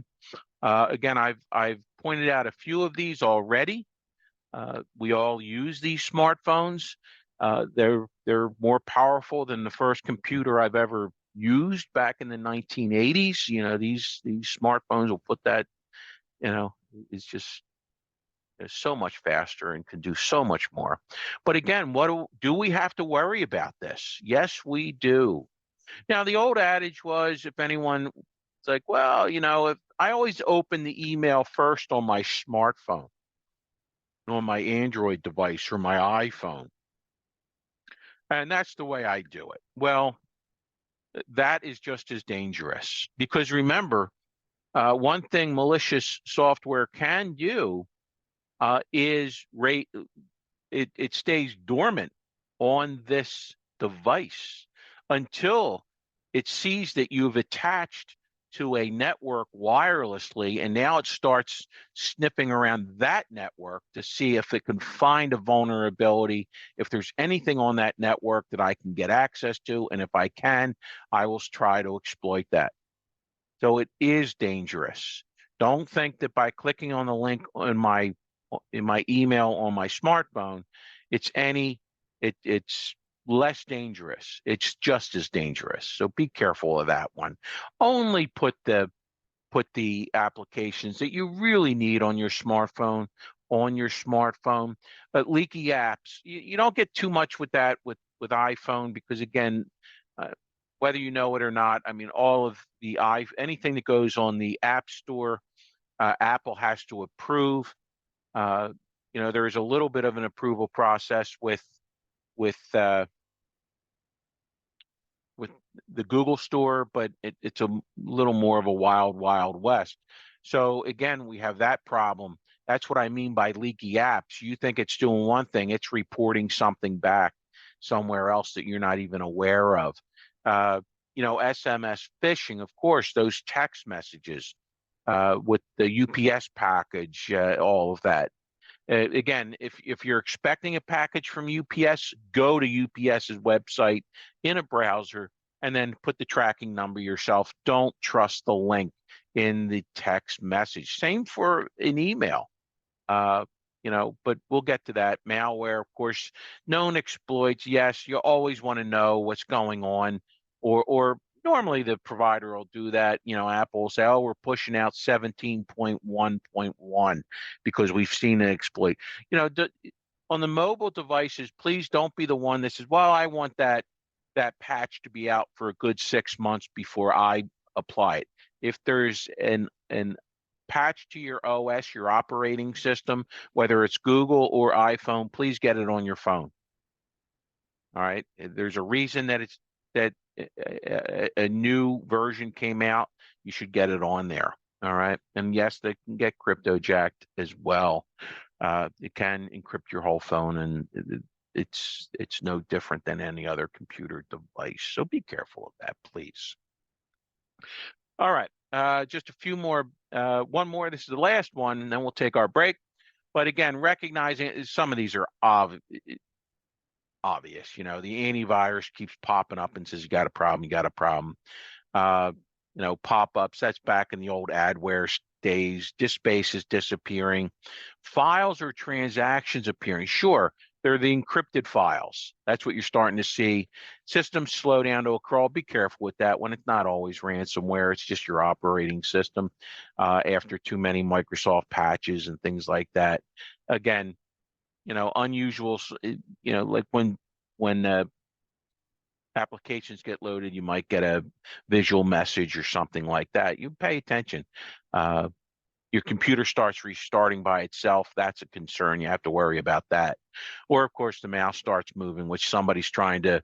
Again, I've pointed out a few of these already. We all use these smartphones. They're more powerful than the first computer I've ever used back in the 1980s. These smartphones will put that. It's just so much faster and can do so much more. But again, what do we have to worry about this? Yes, we do. Now, the old adage was, if anyone, it's like, well, if I always open the email first on my smartphone, on my Android device or my iPhone, and that's the way I do it. Well, that is just as dangerous because remember, one thing malicious software can do is it stays dormant on this device until it sees that you've attached to a network wirelessly, and now it starts sniffing around that network to see if it can find a vulnerability, if there's anything on that network that I can get access to, and if I can, I will try to exploit that. So it is dangerous. Don't think that by clicking on the link in my email on my smartphone, it's less dangerous. It's just as dangerous. So be careful of that one. Only put the applications that you really need on your smartphone on your smartphone. But leaky apps, you don't get too much with that with iPhone because again, uh, whether you know it or not, I mean, all of anything that goes on the App Store, Apple has to approve. Uh, there is a little bit of an approval process with uh, with the Google Store, but it's a little more of a wild, wild west. So again, we have that problem. That's what I mean by leaky apps. You think it's doing one thing, it's reporting something back somewhere else that you're not even aware of. SMS phishing, of course, those text messages with the UPS package, all of that. Again, if you're expecting a package from UPS, go to UPS's website in a browser and then put the tracking number yourself. Don't trust the link in the text message. Same for an email. But we'll get to that. Malware, of course, known exploits. Yes, you always want to know what's going on, or normally the provider will do that. Apple will say, "Oh, we're pushing out 17.1.1 because we've seen an exploit." On the mobile devices, please don't be the one that says, "Well, I want that patch to be out for a good 6 months before I apply it." If there's an patch to your OS, your operating system, whether it's Google or iPhone, please get it on your phone. All right. There's a reason that a new version came out. You should get it on there. All right. And yes, they can get crypto jacked as well. It can encrypt your whole phone, and it's no different than any other computer device. So be careful of that, please. All right. Just a few more. One more. This is the last one, and then we'll take our break. But again, recognizing some of these are obvious. The antivirus keeps popping up and says, you got a problem, you got a problem. Pop-ups, that's back in the old adware days. Disk space is disappearing. Files or transactions appearing. Sure, they're the encrypted files. That's what you're starting to see. Systems slow down to a crawl. Be careful with that one. It's not always ransomware. It's just your operating system after too many Microsoft patches and things like that. Again, unusual, like when applications get loaded, you might get a visual message or something like that. You pay attention. your computer starts restarting by itself, that's a concern. You have to worry about that. Or, of course, the mouse starts moving, which somebody's trying to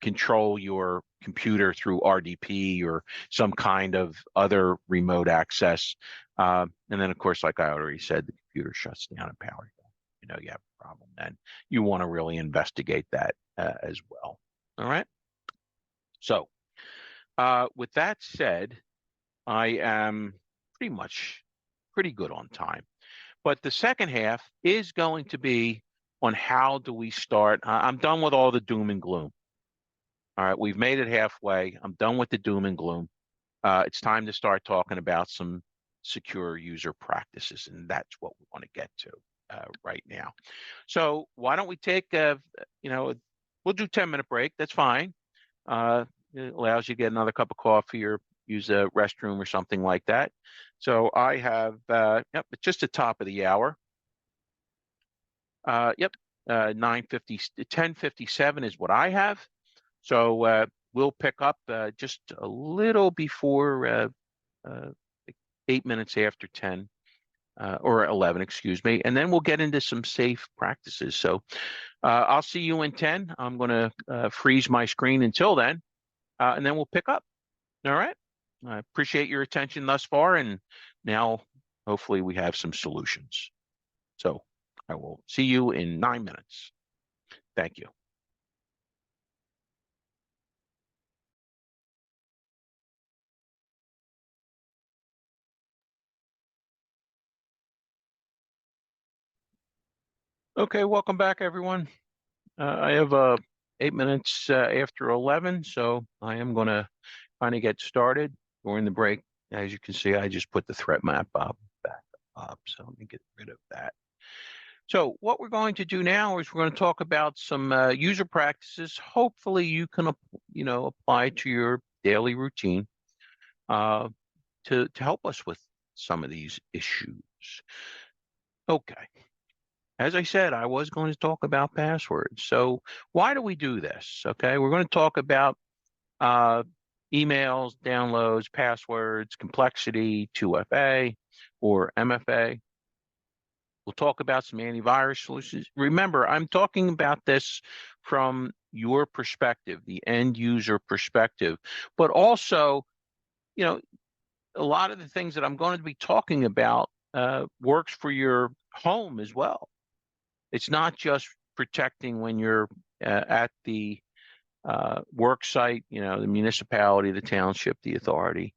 control your computer through RDP or some kind of other remote access. And then, of course, like I already said, the computer shuts down and power goes. You know, you have a problem. Then you want to really investigate that as well. All right. So with that said, I am pretty good on time. But the second half is going to be on how do we start. I'm done with all the doom and gloom. All right, we've made it halfway. I'm done with the doom and gloom. It's time to start talking about some secure user practices, and that's what we want to get to right now. So why don't we take, we'll do 10-minute break. That's fine. It allows you to get another cup of coffee or use a restroom or something like that. So I have, it's just the top of the hour. 10:57 is what I have. So we'll pick up just a little before 8 minutes after 10 or 11, excuse me, and then we'll get into some safe practices. So I'll see you in 10. I'm going to freeze my screen until then, and then we'll pick up. All right. I appreciate your attention thus far, and now hopefully we have some solutions. So I will see you in 9 minutes. Thank you. Okay, welcome back, everyone. I have 8 minutes after 11, so I am going to kind of get started during the break. As you can see, I just put the threat map back up, so let me get rid of that. So what we're going to do now is we're going to talk about some user practices. Hopefully you can, apply to your daily routine to help us with some of these issues. Okay. As I said, I was going to talk about passwords. So why do we do this? Okay, we're going to talk about emails, downloads, passwords, complexity, 2FA or MFA. We'll talk about some antivirus solutions. Remember, I'm talking about this from your perspective, the end user perspective, but also, a lot of the things that I'm going to be talking about works for your home as well. It's not just protecting when you're at the work site, the municipality, the township, the authority.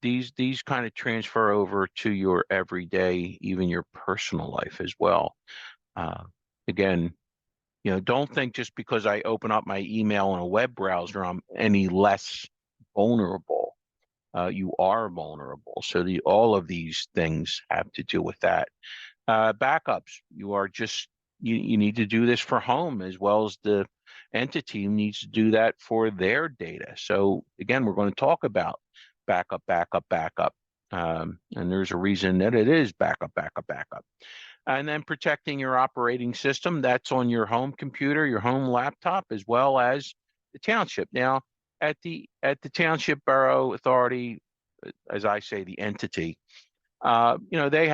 These kind of transfer over to your everyday, even your personal life as well. Again, don't think just because I open up my email in a web browser, I'm any less vulnerable. You are vulnerable. So all of these things have to do with that. Backups, you need to do this for home as well as the entity needs to do that for their data. So again, we're going to talk about backup. And there's a reason that it is backup. And then protecting your operating system, that's on your home computer, your home laptop, as well as the township. Now, at the township, borough, authority, as I say, the entity, they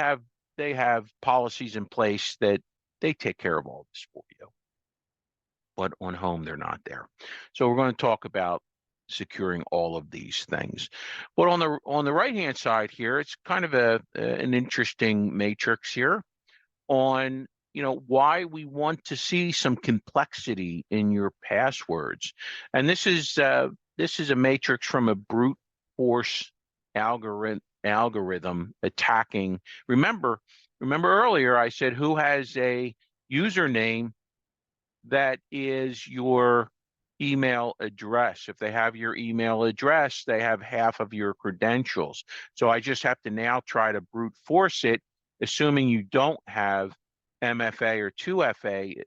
have policies in place that they take care of all this for you. But on home, they're not there. So we're going to talk about securing all of these things. But on the right-hand side here, it's kind of an interesting matrix here on why we want to see some complexity in your passwords. And this is a matrix from a brute force algorithm attacking. Remember earlier I said who has a username that is your email address. If they have your email address, they have half of your credentials. So I just have to now try to brute force it, assuming you don't have MFA or 2FA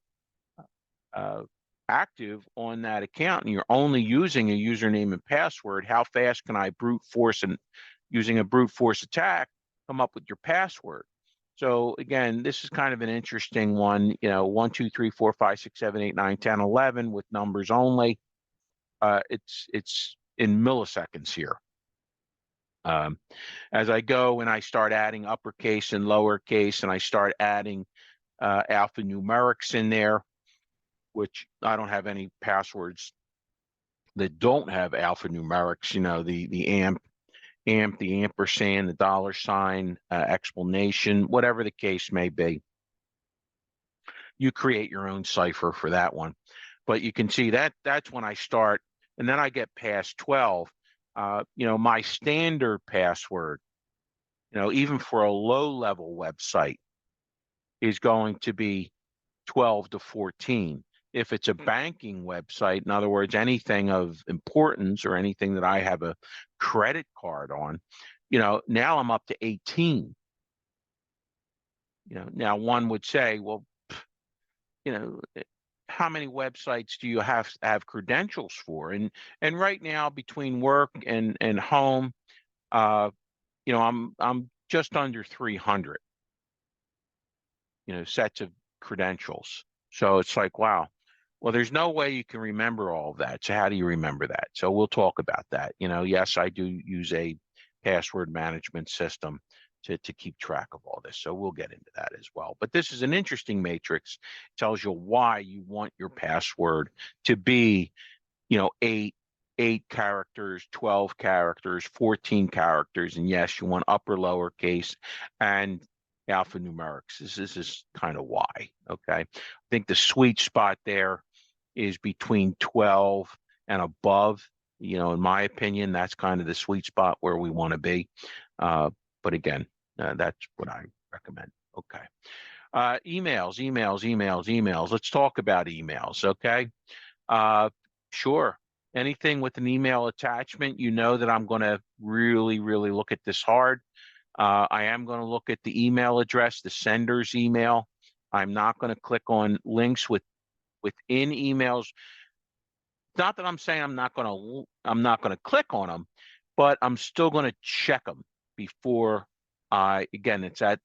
active on that account and you're only using a username and password. How fast can I brute force and using a brute force attack come up with your password? So again, this is kind of an interesting one, 1, 2, 3, 4, 5, 6, 7, 8, 9, 10, 11 with numbers only. It's in milliseconds here. Um, as I go and I start adding uppercase and lowercase, and I start adding alphanumerics in there, which I don't have any passwords that don't have alphanumerics. You know, the amp, the ampersand, the dollar sign, explanation, whatever the case may be. You create your own cipher for that one. But you can see that that's when I start, and then I get past 12. You know, my standard password, you know, even for a low-level website, is going to be 12 to 14. If it's a banking website, in other words, anything of importance or anything that I have a credit card on, you know, now I'm up to 18. You know, now one would say, well, you know, how many websites do you have to have credentials for? And right now, between work and home, uh, you know, I'm just under 300, you know, sets of credentials. So it's like, wow. Well, there's no way you can remember all of that. So how do you remember that? So we'll talk about that. You know, yes, I do use a password management system to keep track of all this. So we'll get into that as well. But this is an interesting matrix. It tells you why you want your password to be, you know, eight characters, 12 characters, 14 characters. And yes, you want upper lowercase and alphanumerics. This is kind of why. Okay. I think the sweet spot there is between 12 and above. You know, in my opinion, that's kind of the sweet spot where we want to be. But again, that's what I recommend. Okay. Emails. Let's talk about emails. Okay. Sure. Anything with an email attachment, you know that I'm going to really, really look at this hard. I am going to look at the email address, the sender's email. I'm not going to click on links within emails. Not that I'm saying I'm not going to click on them, but I'm still going to check them before again, it's that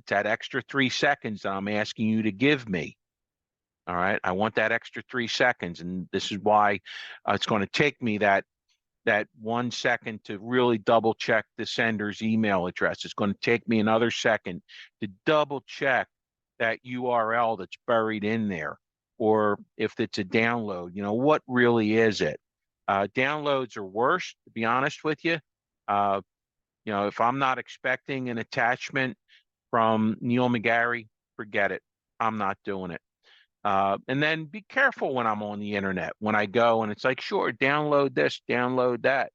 extra 3 seconds that I'm asking you to give me. All right. I want that extra 3 seconds. And this is why it's going to take me that 1 second to really double check the sender's email address. It's going to take me another second to double check that URL that's buried in there. Or if it's a download, you know, what really is it? Downloads are worse, to be honest with you. You know, if I'm not expecting an attachment from Neil McGarry, forget it. I'm not doing it. And then be careful when I'm on the internet, when I go and it's like, sure, download this, download that.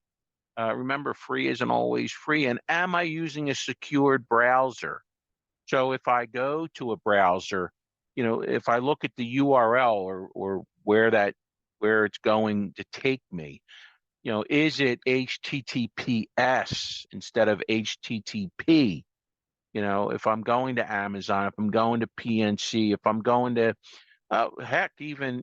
Remember, free isn't always free. And am I using a secured browser? So if I go to a browser, you know, if I look at the URL or where it's going to take me, you know, is it HTTPS instead of HTTP? You know, if I'm going to Amazon, if I'm going to PNC, if I'm going to heck, even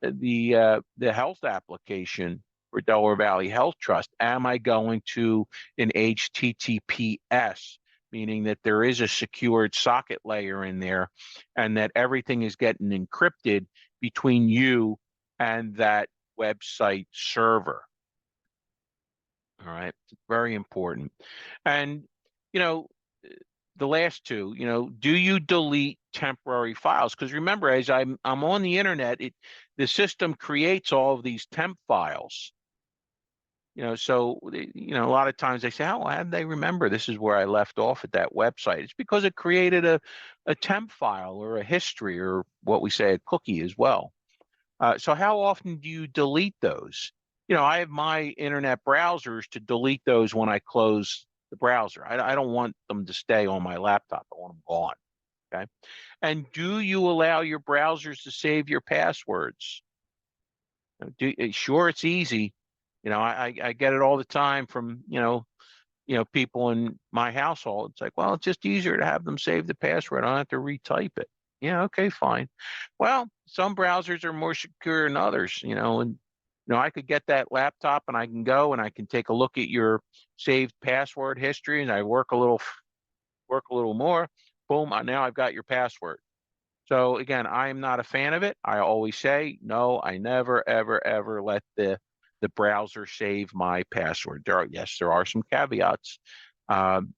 the health application for Delaware Valley Health Trust, am I going to an HTTPS, meaning that there is a secured socket layer in there and that everything is getting encrypted between you and that website server? All right, it's very important. And, you know, the last two, you know, do you delete temporary files? Because remember, as I'm on the internet, the system creates all of these temp files. You know, so you know, a lot of times they say, "Oh, how did they remember this is where I left off at that website?" It's because it created a temp file or a history or what we say a cookie as well. So how often do you delete those? You know, I have my internet browsers to delete those when I close the browser. I don't want them to stay on my laptop. I want them gone. Okay. And do you allow your browsers to save your passwords? Sure, it's easy. You know, I get it all the time from, people in my household. It's like, well, it's just easier to have them save the password. I don't have to retype it. Yeah, okay, fine. Well, some browsers are more secure than others, and I could get that laptop and I can go and I can take a look at your saved password history and I work a little more. Boom, now I've got your password. So again, I am not a fan of it. I always say, no, I never, ever, ever let the the browser save my password? Yes, there are some caveats. And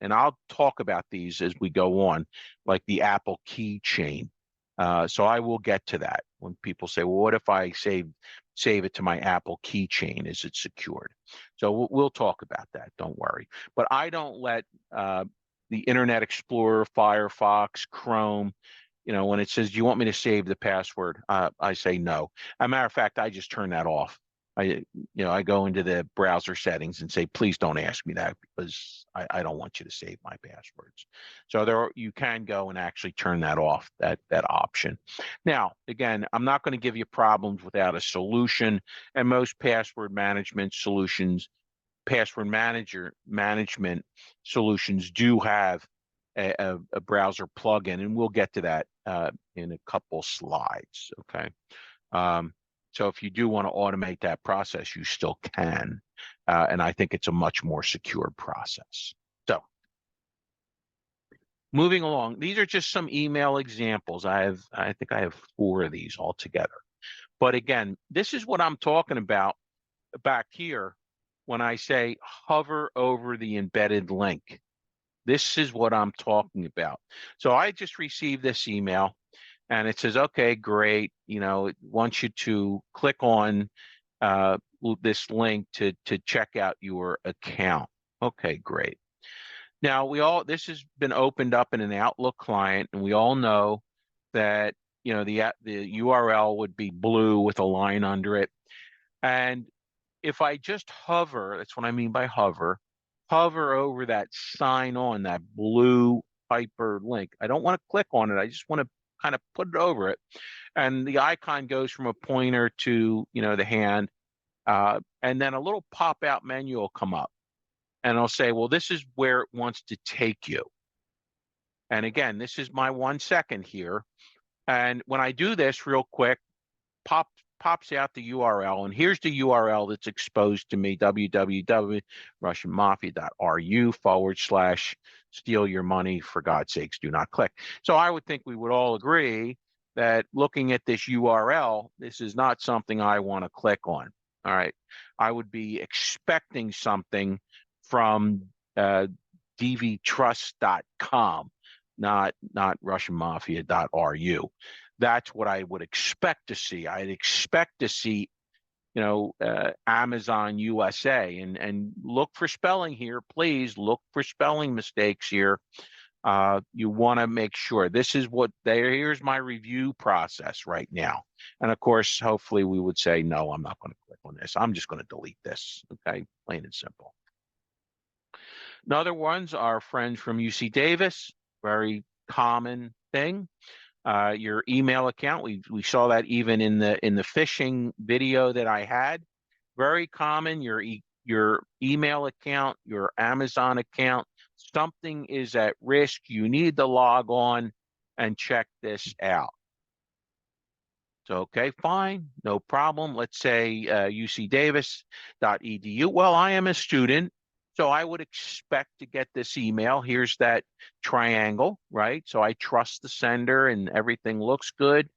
I'll talk about these as we go on, like the Apple keychain. So I will get to that when people say, well, what if I save it to my Apple keychain? Is it secured? So we'll talk about that. Don't worry. But I don't let the Internet Explorer, Firefox, Chrome, when it says, do you want me to save the password? I say no. As a matter of fact, I just turn that off. I go into the browser settings and say, please don't ask me that because I don't want you to save my passwords. So you can go and actually turn that off, that option. Now, again, I'm not going to give you problems without a solution, and most password management solutions do have a browser plugin, and we'll get to that in a couple slides, okay? So if you do want to automate that process, you still can. And I think it's a much more secure process. So moving along, these are just some email examples. I think I have 4 of these altogether. But again, this is what I'm talking about back here when I say hover over the embedded link. This is what I'm talking about. So I just received this email. And it says, okay, great. It wants you to click on this link to check out your account. Okay, great. Now this has been opened up in an Outlook client, and we all know that the URL would be blue with a line under it. And if I just hover, that's what I mean by hover over that sign on, that blue hyperlink. I don't want to click on it. I just want to kind of put it over it. And the icon goes from a pointer to, the hand. And then a little pop-out menu will come up. And I'll say, well, this is where it wants to take you. And again, this is my 1 second here. And when I do this real quick, pops out the URL, and here's the URL that's exposed to me, www.russianmafia.ru/steal your money. For God's sakes, do not click. So I would think we would all agree that looking at this URL, this is not something I want to click on. All right. I would be expecting something from dvtrust.com, not russianmafia.ru. That's what I would expect to see. I'd expect to see, Amazon USA, and look for spelling here. Please look for spelling mistakes here. You want to make sure this is here's my review process right now. And of course, hopefully we would say, no, I'm not going to click on this. I'm just going to delete this. Okay. Plain and simple. Another ones are friends from UC Davis. Very common thing. Your email account. We saw that even in the phishing video that I had. Very common. Your email account, your Amazon account, something is at risk. You need to log on and check this out. So, okay, fine, no problem. Let's say ucdavis.edu. Well, I am a student, so I would expect to get this email. Here's that triangle, right? So I trust the sender and everything looks good.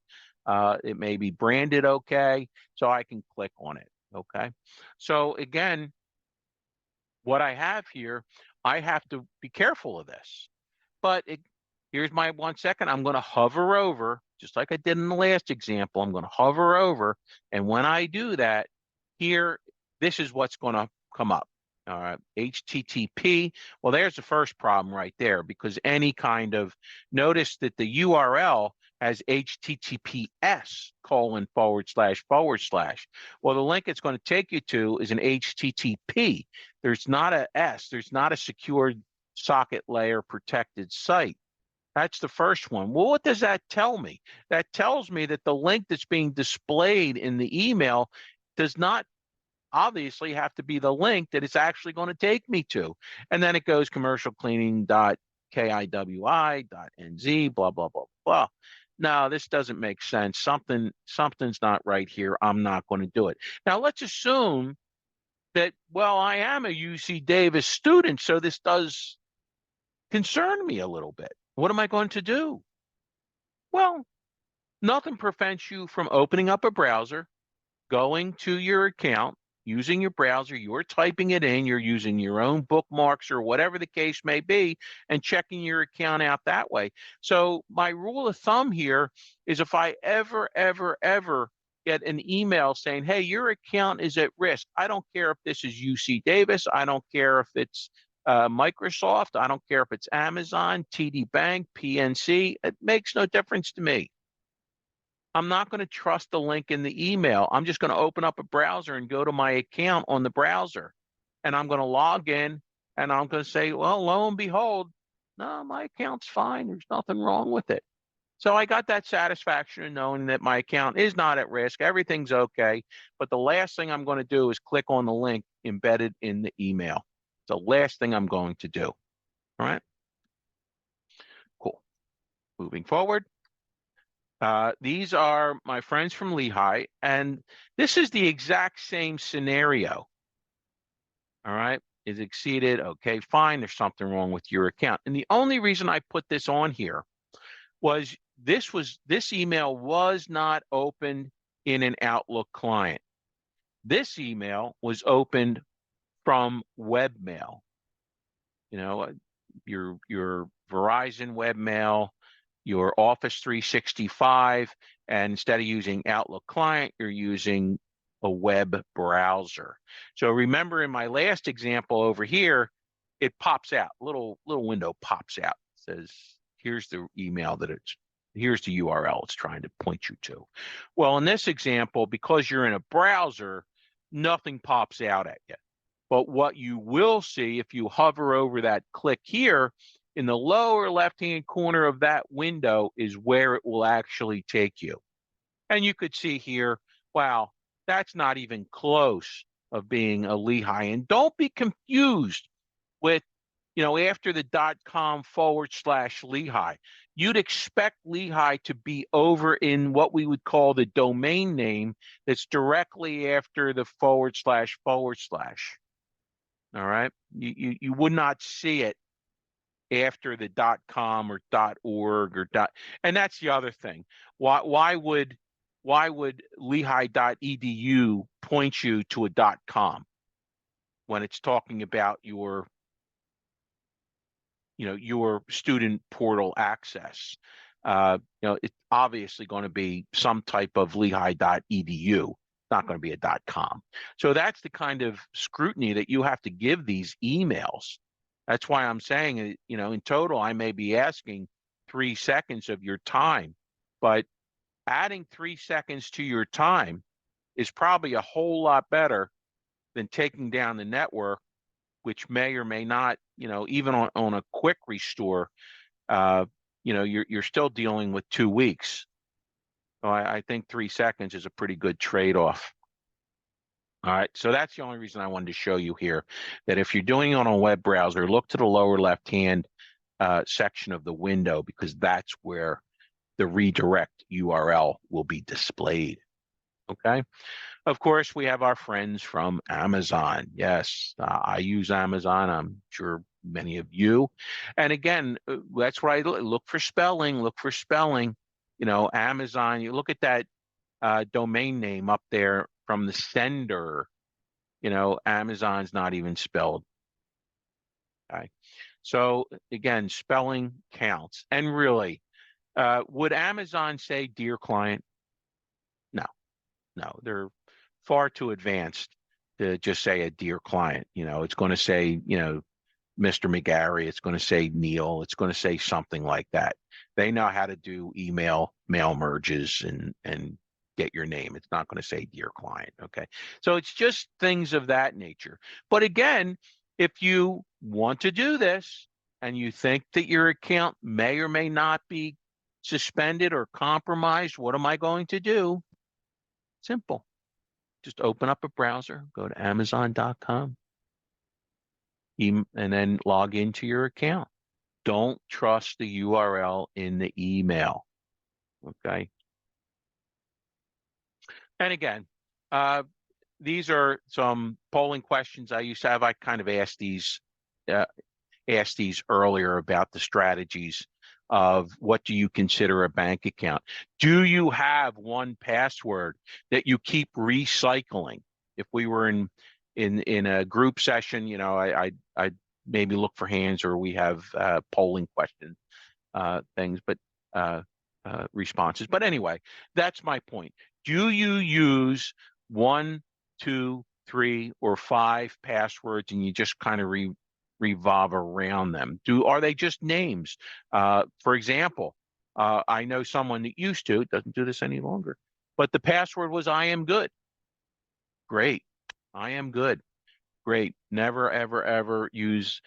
It may be branded okay, so I can click on it, okay? So again, what I have here, I have to be careful of this. But here's my 1 second. I'm going to hover over, just like I did in the last example. I'm going to hover over. And when I do that, here, this is what's going to come up. All right, HTTP. Well, there's the first problem right there, because any kind of, notice that the URL has HTTPS : Well, the link it's going to take you to is an HTTP. There's not a S. There's not a secured socket layer protected site. That's the first one. Well, what does that tell me? That tells me that the link that's being displayed in the email does not obviously have to be the link that it's actually going to take me to. And then it goes commercialcleaning.kiwi.nz, blah, blah, blah, blah. No, this doesn't make sense. Something's not right here. I'm not going to do it. Now, let's assume that, well, I am a UC Davis student, so this does concern me a little bit. What am I going to do? Well, nothing prevents you from opening up a browser, going to your account, using your browser, you're typing it in, you're using your own bookmarks or whatever the case may be, and checking your account out that way. So my rule of thumb here is if I ever get an email saying, hey, your account is at risk, I don't care if this is UC Davis, I don't care if it's Microsoft, I don't care if it's Amazon, TD Bank, PNC, it makes no difference to me. I'm not going to trust the link in the email. I'm just going to open up a browser and go to my account on the browser. And I'm going to log in and I'm going to say, well, lo and behold, no, my account's fine. There's nothing wrong with it. So I got that satisfaction of knowing that my account is not at risk. Everything's okay. But the last thing I'm going to do is click on the link embedded in the email. The last thing I'm going to do. All right. Cool. Moving forward. These are my friends from Lehigh, and this is the exact same scenario. All right, is exceeded. Okay, fine. There's something wrong with your account, and the only reason I put this on here was this email was not opened in an Outlook client. This email was opened from webmail. You know, your Verizon webmail, your Office 365, and instead of using Outlook client, you're using a web browser. So remember in my last example over here, it pops out, little window pops out, says, here's the email here's the URL it's trying to point you to. Well, in this example, because you're in a browser, nothing pops out at you. But what you will see if you hover over that click here, in the lower left-hand corner of that window is where it will actually take you. And you could see here, wow, that's not even close of being a Lehigh. And don't be confused with, after the .com/Lehigh. You'd expect Lehigh to be over in what we would call the domain name that's directly after the //. All right, you would not see it after the .com or .org or and that's the other thing. Why would Lehigh.edu point you to a .com when it's talking about your student portal access? It's obviously going to be some type of Lehigh.edu. Not going to be a .com. So that's the kind of scrutiny that you have to give these emails. That's why I'm saying, in total, I may be asking 3 seconds of your time, but adding 3 seconds to your time is probably a whole lot better than taking down the network, which may or may not, even on a quick restore, you're still dealing with 2 weeks. So I think 3 seconds is a pretty good trade-off. All right, so that's the only reason I wanted to show you here, that if you're doing it on a web browser, look to the lower left-hand section of the window, because that's where the redirect URL will be displayed. Okay. Of course, we have our friends from Amazon. Yes, I use Amazon. I'm sure many of you. And again, that's why I look for spelling. Look for spelling. Amazon. You look at that domain name up there from the sender. Amazon's not even spelled. Okay. So again, spelling counts. And really, would Amazon say "Dear Client"? No, they're far too advanced to just say a "Dear Client." It's going to say, Mr. McGarry. It's going to say Neil. It's going to say something like that. They know how to do mail merges and get your name. It's not going to say "Dear Client." Okay. So it's just things of that nature. But again, if you want to do this and you think that your account may or may not be suspended or compromised, what am I going to do? Simple. Just open up a browser, go to Amazon.com, and then log into your account. Don't trust the URL in the email. Okay. And again, these are some polling questions I used to have. I kind of asked these earlier about the strategies of what do you consider a bank account? Do you have one password that you keep recycling? If we were in a group session, you know, I maybe look for hands, or we have polling question things, but responses. But anyway, that's my point. Do you use 1, 2, 3, or 5 passwords, and you just kind of revolve around them? Are they just names? For example, I know someone that used to, doesn't do this any longer, but the password was "I am good." Great. I am good. Great. Never, ever, ever use,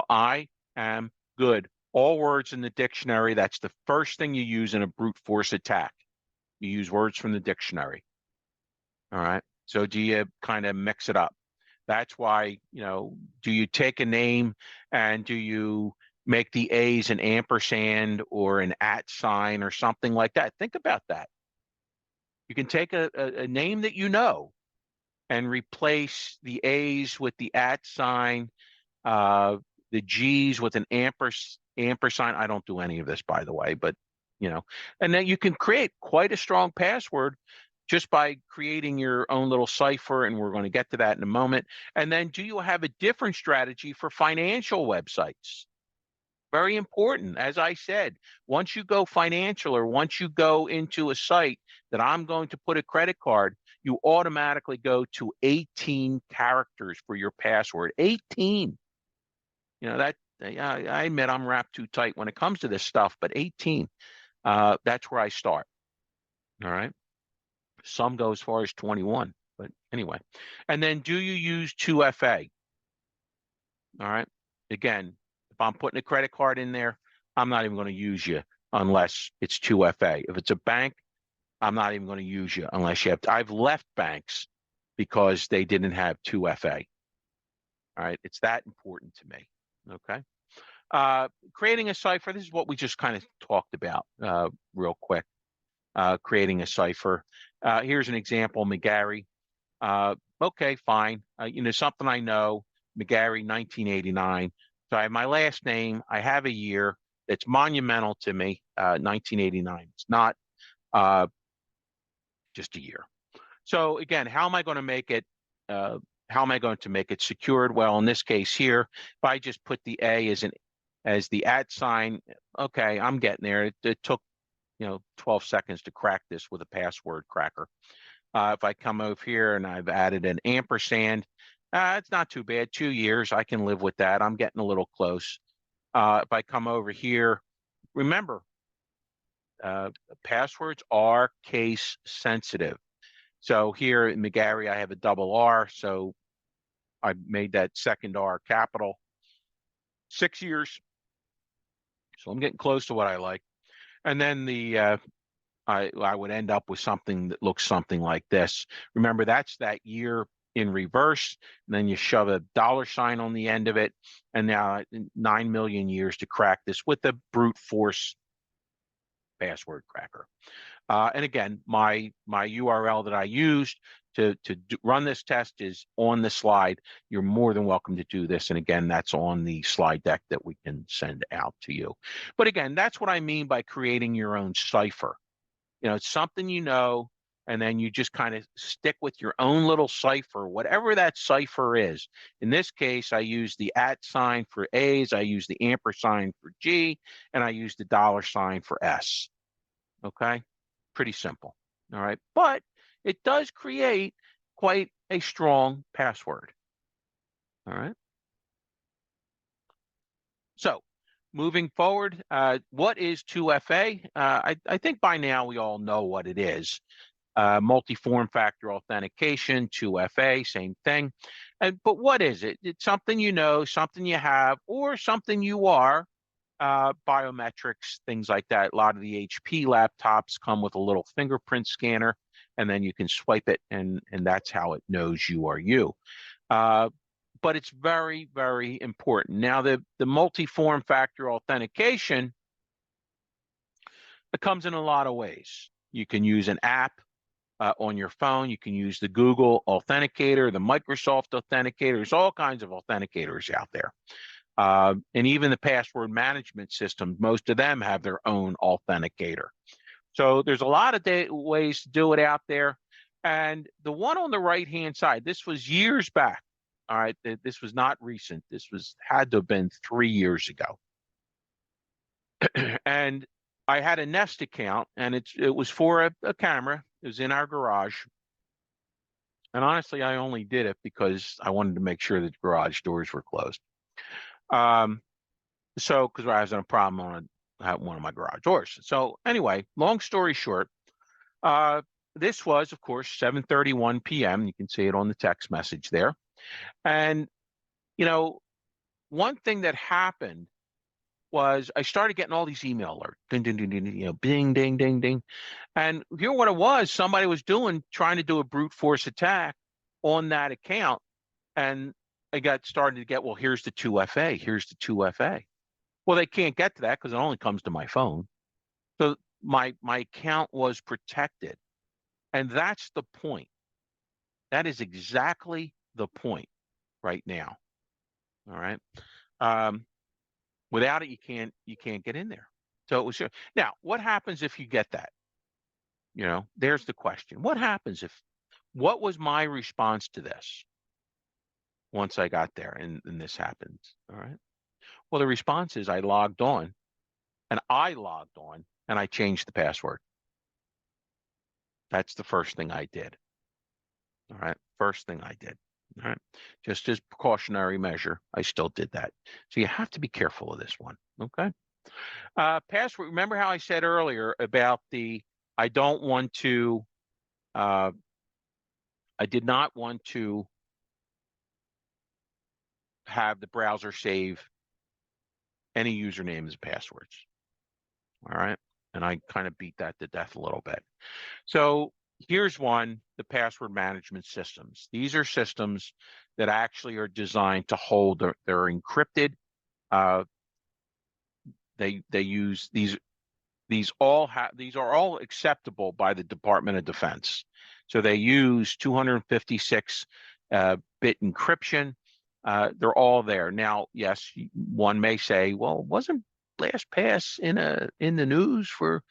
I am good. All words in the dictionary, that's the first thing you use in a brute force attack. You use words from the dictionary. All right. So do you kind of mix it up? That's why, do you take a name and do you make the A's an ampersand or an at sign or something like that? Think about that. You can take a name that you know and replace the A's with the at sign, the G's with an ampersand. I don't do any of this, by the way, but and then you can create quite a strong password just by creating your own little cipher, and we're going to get to that in a moment. And then, do you have a different strategy for financial websites? Very important. As I said, once you go financial, or once you go into a site that I'm going to put a credit card, you automatically go to 18 characters for your password. 18. That I admit I'm wrapped too tight when it comes to this stuff, but 18, that's where I start. All right. Some go as far as 21, but anyway. And then, do you use 2FA? All right. Again, if I'm putting a credit card in there, I'm not even going to use you unless it's 2FA. If it's a bank, I'm not even going to use you unless you have. I've left banks because they didn't have 2FA. All right. It's that important to me. Okay. Creating a cipher. This is what we just kind of talked about real quick. Creating a cipher. Here's an example, McGarry. Okay, fine. Something I know, McGarry, 1989. So I have my last name. I have a year that's monumental to me, 1989. It's not just a year. So again, how am I going to make it? How am I going to make it secured? Well, in this case here, if I just put the A as the at sign, okay, I'm getting there. It took 12 seconds to crack this with a password cracker. If I come over here and I've added an ampersand, it's not too bad. 2 years, I can live with that. I'm getting a little close. If I come over here, remember, passwords are case sensitive. So here in McGarry, I have a double R, so I made that second R capital. 6 years. So I'm getting close to what I like. And then I would end up with something that looks something like this. Remember, that's that year in reverse. And then you shove a $sign on the end of it. And now 9 million years to crack this with a brute force password cracker. And again, my URL that I used to run this test is on the slide. You're more than welcome to do this. And again, that's on the slide deck that we can send out to you. But again, that's what I mean by creating your own cipher. It's something and then you just kind of stick with your own little cipher, whatever that cipher is. In this case, I use the at sign for A's, I use the ampersand for G, and I use the $sign for S. Okay? Pretty simple. All right. But it does create quite a strong password. All right. So moving forward, what is 2FA? I think by now we all know what it is. Multi-form factor authentication, 2FA, same thing. But what is it? It's something you know, something you have, or something you are. Biometrics, things like that. A lot of the HP laptops come with a little fingerprint scanner, and then you can swipe it, and that's how it knows you are you. But it's very, very important. Now, the multi-form factor authentication, it comes in a lot of ways. You can use an app on your phone. You can use the Google Authenticator, the Microsoft Authenticator. There's all kinds of authenticators out there. And even the password management systems, most of them have their own authenticator. So there's a lot of ways to do it out there. And the one on the right-hand side, this was years back. All right, this was not recent. This had to have been 3 years ago. And I had a Nest account, and it was for a camera. It was in our garage. And honestly, I only did it because I wanted to make sure that the garage doors were closed. So, because I was having a problem on one of my garage doors. So anyway, long story short, this was, of course, 7:31 p.m. You can see it on the text message there. And, one thing that happened was I started getting all these email alerts, ding, ding, ding, ding, bing, ding, ding, ding. And here what it was, somebody was trying to do a brute force attack on that account. And I started to get, well, here's the 2FA, here's the 2FA. Well, they can't get to that because it only comes to my phone. So my account was protected. And that's the point. That is exactly the point right now. All right. Without it, you can't get in there. So it was now. What happens if you get that? There's the question. What was my response to this once I got there and this happened? All right. Well, the response is I logged on and I changed the password. That's the first thing I did. All right. First thing I did. All right. Just as precautionary measure, I still did that. So you have to be careful of this one. Okay. Password. Remember how I said earlier about I don't want to, I did not want to have the browser save any usernames and passwords. All right. And I kind of beat that to death a little bit. So here's one, the password management systems. These are systems that actually are designed to hold, they're encrypted. They use these are all acceptable by the Department of Defense. So they use 256 bit encryption. They're all there. Now, yes, one may say, well, wasn't LastPass in the news for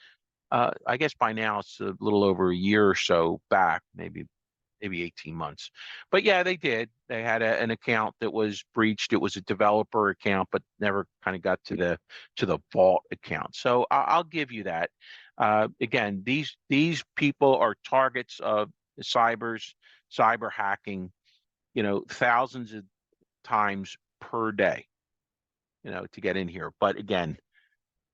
I guess by now it's a little over a year or so back, maybe 18 months. But yeah, they did. They had an account that was breached. It was a developer account, but never kind of got to the vault account. So I'll give you that. Again, these people are targets of cyber hacking, thousands of times per day, to get in here. But again,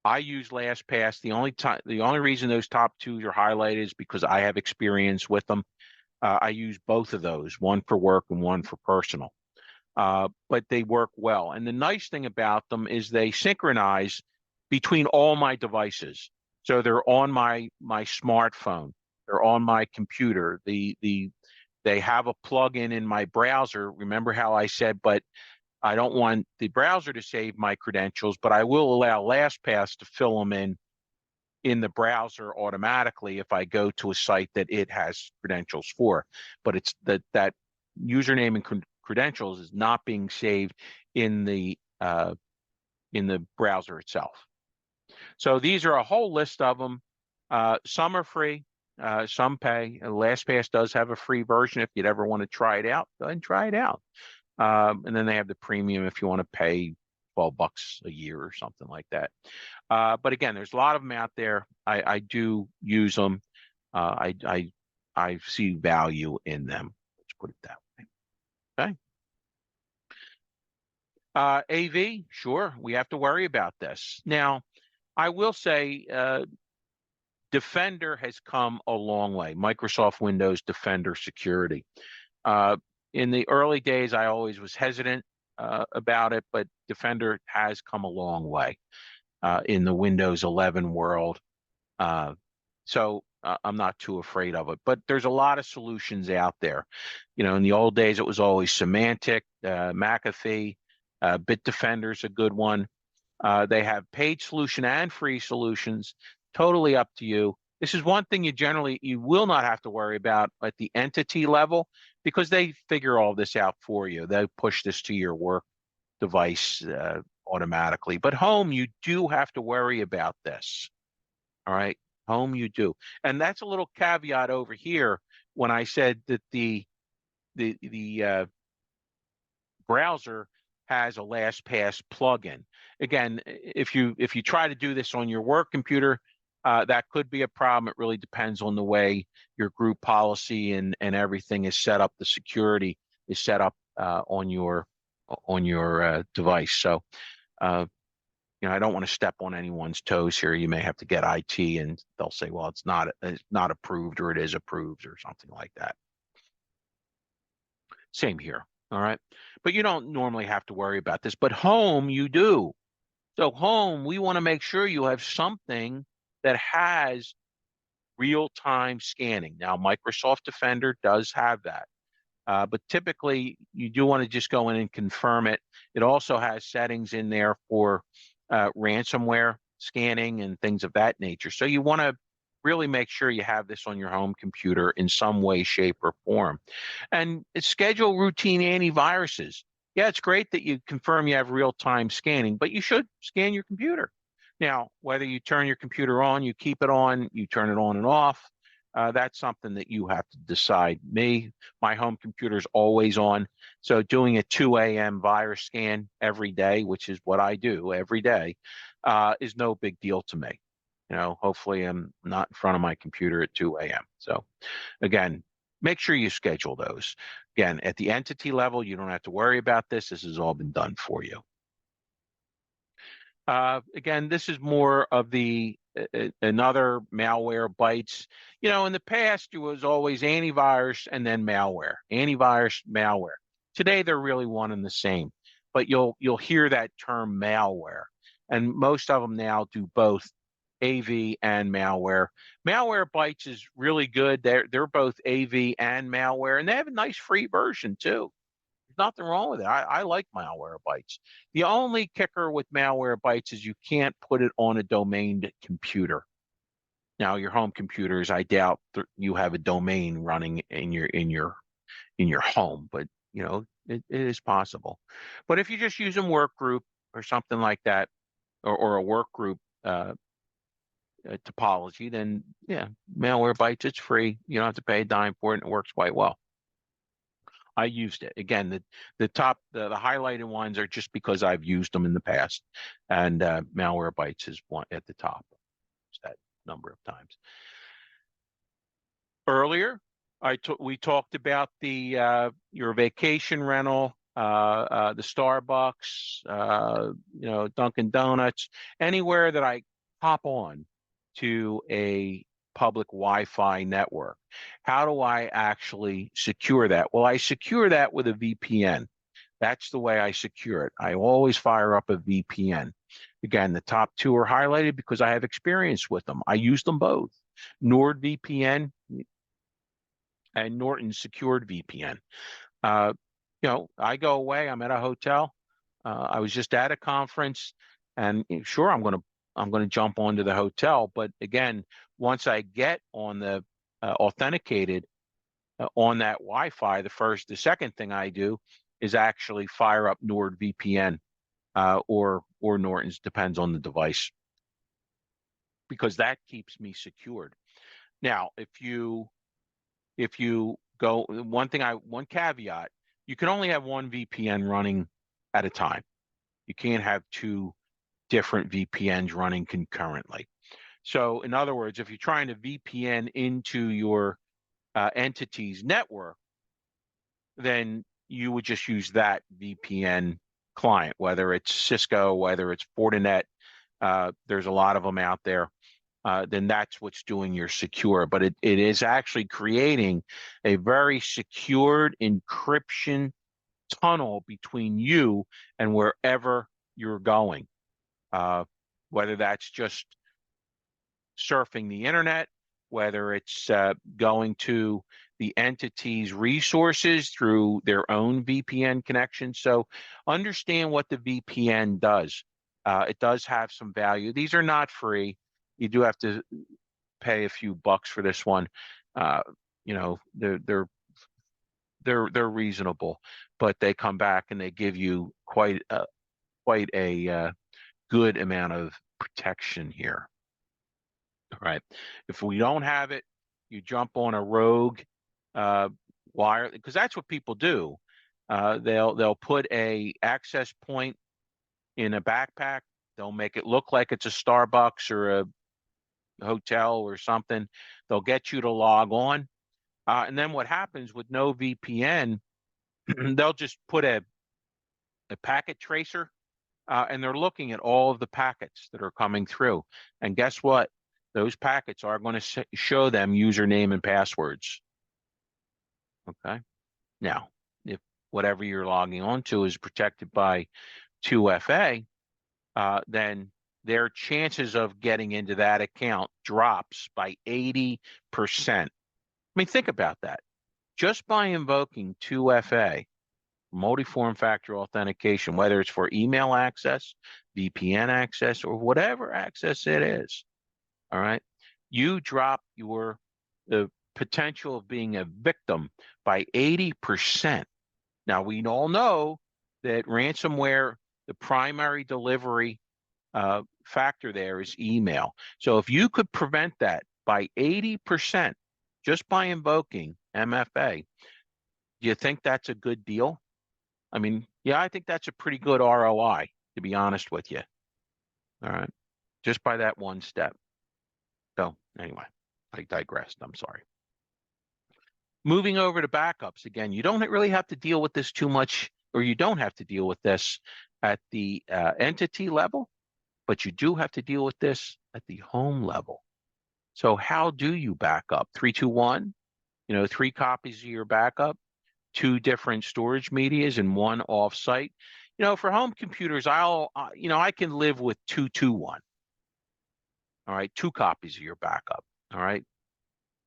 I use LastPass. The only reason those top two are highlighted is because I have experience with them. I use both of those, one for work and one for personal. But they work well. And the nice thing about them is they synchronize between all my devices. So they're on my smartphone, they're on my computer. They have a plugin in my browser. Remember how I said, but I don't want the browser to save my credentials, but I will allow LastPass to fill them in the browser automatically if I go to a site that it has credentials for. But it's that username and credentials is not being saved in the browser itself. So these are a whole list of them. Some are free, some pay. LastPass does have a free version if you'd ever want to try it out. Go ahead and try it out. And then they have the premium if you want to pay $12 a year or something like that. But again, there's a lot of them out there. I do use them. I see value in them. Let's put it that way. Okay. AV, sure, we have to worry about this. Now, I will say Defender has come a long way. Microsoft Windows Defender Security. In the early days, I always was hesitant about it, but Defender has come a long way in the Windows 11 world. So I'm not too afraid of it. But there's a lot of solutions out there. In the old days, it was always Symantec, McAfee, Bitdefender's a good one. They have paid solution and free solutions. Totally up to you. This is one thing you will not have to worry about at the entity level because they figure all this out for you. They push this to your work device automatically. But home, you do have to worry about this. All right, home, you do, and that's a little caveat over here when I said that the browser has a LastPass plugin. Again, if you try to do this on your work computer, that could be a problem. It really depends on the way your group policy and everything is set up. The security is set up on your device. So, I don't want to step on anyone's toes here. You may have to get IT, and they'll say, "Well, it's not approved, or it is approved, or something like that." Same here. All right. But you don't normally have to worry about this. But home, you do. So home, we want to make sure you have something that has real-time scanning. Now, Microsoft Defender does have that. But typically, you do want to just go in and confirm it. It also has settings in there for ransomware scanning and things of that nature. So you want to really make sure you have this on your home computer in some way, shape, or form. And schedule routine antiviruses. Yeah, it's great that you confirm you have real-time scanning, but you should scan your computer. Now, whether you turn your computer on, you keep it on, you turn it on and off, that's something that you have to decide. My home computer is always on, so doing a 2 a.m. virus scan every day, which is what I do every day, is no big deal to me. Hopefully I'm not in front of my computer at 2 a.m. So again, make sure you schedule those. Again, at the entity level, you don't have to worry about this. This has all been done for you. Again, this is more of another malware bites. In the past, it was always antivirus and then malware, antivirus, malware. Today, they're really one and the same, but you'll hear that term malware, and most of them now do both AV and malware. Malware bites is really good. They're both AV and malware, and they have a nice free version too. Nothing wrong with it. I like Malwarebytes. The only kicker with Malwarebytes is you can't put it on a domained computer. Now, your home computers, I doubt you have a domain running in your home, but it is possible. But if you're just using Workgroup or something like that, or a Workgroup topology, then yeah, Malwarebytes, it's free. You don't have to pay a dime for it, and it works quite well. I used it. Again, the highlighted ones are just because I've used them in the past, and Malwarebytes is one at the top. That number of times. Earlier, we talked about your vacation rental, the Starbucks, Dunkin' Donuts, anywhere that I hop on to a public Wi-Fi network. How do I actually secure that? Well, I secure that with a VPN. That's the way I secure it. I always fire up a VPN. Again, the top two are highlighted because I have experience with them. I use them both, NordVPN and Norton Secured VPN. I go away. I'm at a hotel. I was just at a conference, and sure, I'm going to jump onto the hotel. But again, once I get on the authenticated on that Wi-Fi, the second thing I do is actually fire up NordVPN or Norton's, depends on the device, because that keeps me secured. Now, if you go, one caveat, you can only have one VPN running at a time. You can't have two different VPNs running concurrently. So in other words, if you're trying to VPN into your entity's network, then you would just use that VPN client, whether it's Cisco, whether it's Fortinet, there's a lot of them out there. Then that's what's doing your secure. But it is actually creating a very secured encryption tunnel between you and wherever you're going. Whether that's just surfing the internet, whether it's going to the entity's resources through their own VPN connection. So understand what the VPN does. It does have some value. These are not free. You do have to pay a few bucks for this one. They're reasonable, but they come back and they give you quite a good amount of protection here. All right. If we don't have it, you jump on a rogue wire, because that's what people do. They'll put a access point in a backpack. They'll make it look like it's a Starbucks or a hotel or something. They'll get you to log on. And then what happens with no VPN, they'll just put a packet tracer, and they're looking at all of the packets that are coming through. And guess what? Those packets are going to show them username and passwords. Okay. Now, if whatever you're logging onto is protected by 2FA, then their chances of getting into that account drops by 80%. I mean, think about that. Just by invoking 2FA, multi-form factor authentication, whether it's for email access, VPN access, or whatever access it is, all right, you drop the potential of being a victim by 80%. Now, we all know that ransomware, the primary delivery factor there is email. So if you could prevent that by 80% just by invoking MFA, do you think that's a good deal? I mean, yeah, I think that's a pretty good ROI, to be honest with you. All right. Just by that one step. So anyway, I digressed. I'm sorry. Moving over to backups, again, you don't really have to deal with this too much, or you don't have to deal with this at the entity level, but you do have to deal with this at the home level. So how do you back up? 3, 2, 1, 3 copies of your backup, 2 different storage medias and 1 offsite. For home computers, I can live with 2, 2, 1. All right, 2 copies of your backup. All right.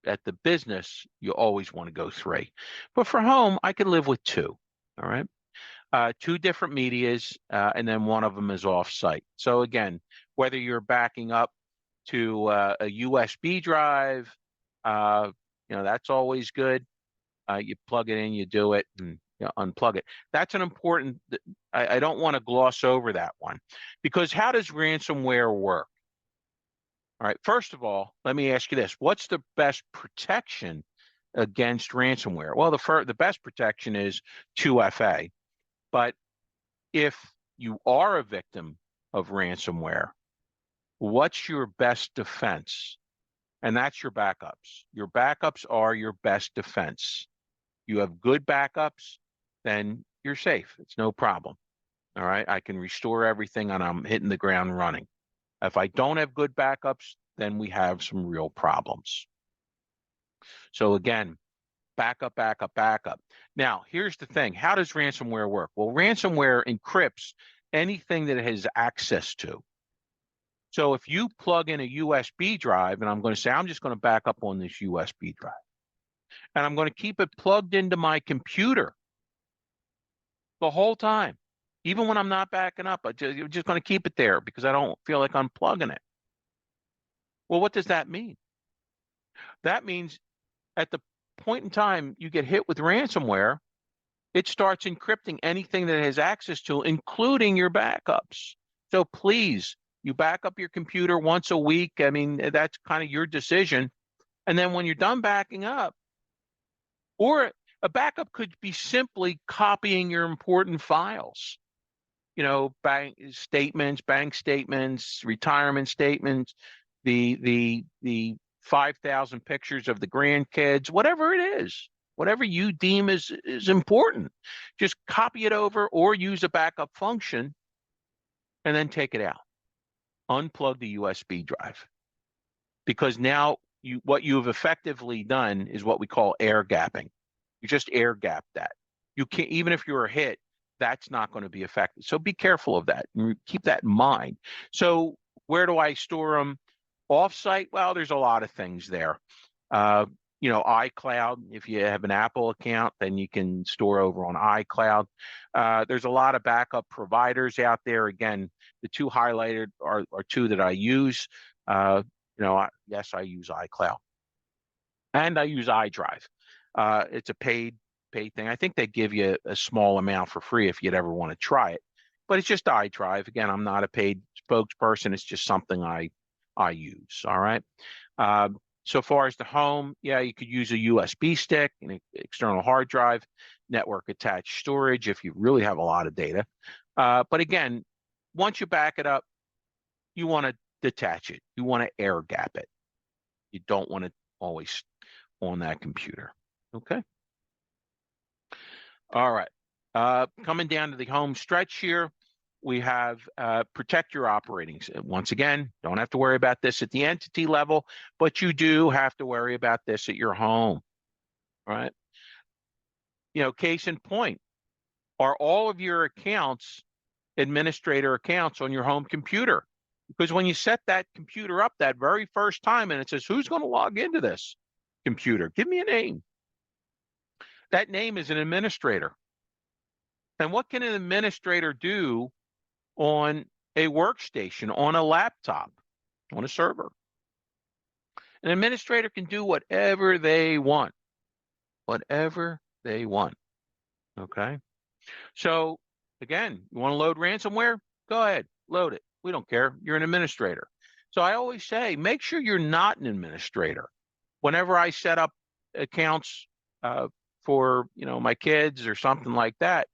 At the business, you always want to go 3. But for home, I can live with 2. All right. 2 different medias, and then one of them is offsite. So again, whether you're backing up to a USB drive, that's always good. You plug it in, you do it, and unplug it. That's an important, I don't want to gloss over that one, because how does ransomware work? All right, first of all, let me ask you this. What's the best protection against ransomware? Well, the best protection is 2FA. But if you are a victim of ransomware, what's your best defense? And that's your backups. Your backups are your best defense. You have good backups, then you're safe. It's no problem. All right. I can restore everything and I'm hitting the ground running. If I don't have good backups, then we have some real problems. So again, backup, backup, backup. Now, here's the thing. How does ransomware work? Well, ransomware encrypts anything that it has access to. So if you plug in a USB drive, and I'm going to say, I'm just going to back up on this USB drive, and I'm going to keep it plugged into my computer the whole time, even when I'm not backing up, I'm just going to keep it there because I don't feel like unplugging it. Well, what does that mean? That means at the point in time you get hit with ransomware, it starts encrypting anything that it has access to, including your backups. So please, you back up your computer once a week. I mean, that's kind of your decision. And then when you're done backing up, or a backup could be simply copying your important files, bank statements, retirement statements, the 5,000 pictures of the grandkids, whatever it is, whatever you deem is important. Just copy it over or use a backup function and then take it out. Unplug the USB drive. Because now what you have effectively done is what we call air gapping. You just air gap that. You can't, even if you're hit, that's not going to be effective. So be careful of that and keep that in mind. So where do I store them? Offsite? Well, there's a lot of things there. iCloud, if you have an Apple account, then you can store over on iCloud. There's a lot of backup providers out there. Again, the 2 highlighted are 2 that I use. Yes, I use iCloud. And I use iDrive. It's a paid thing. I think they give you a small amount for free if you'd ever want to try it. but it's just iDrive. Again, I'm not a paid spokesperson. It's just something I use. All right. So far as the home, yeah, you could use a USB stick, an external hard drive, network attached storage if you really have a lot of data. But again, once you back it up, you want to detach it. You want to air gap it. You don't want it always on that computer. Okay. All right. Coming down to the home stretch here, we have protect your operating. Once again, don't have to worry about this at the entity level, but you do have to worry about this at your home. All right. You know, case in point, are all of your accounts administrator accounts on your home computer? Because when you set that computer up that very first time and it says, who's going to log into this computer? Give me a name. That name is an administrator. And what can an administrator do on a workstation, on a laptop, on a server? An administrator can do whatever they want, whatever they want. Okay. So again, you want to load ransomware? Go ahead, load it. We don't care. You're an administrator. So I always say, make sure you're not an administrator. Whenever I set up accounts for, you know, my kids or something like that,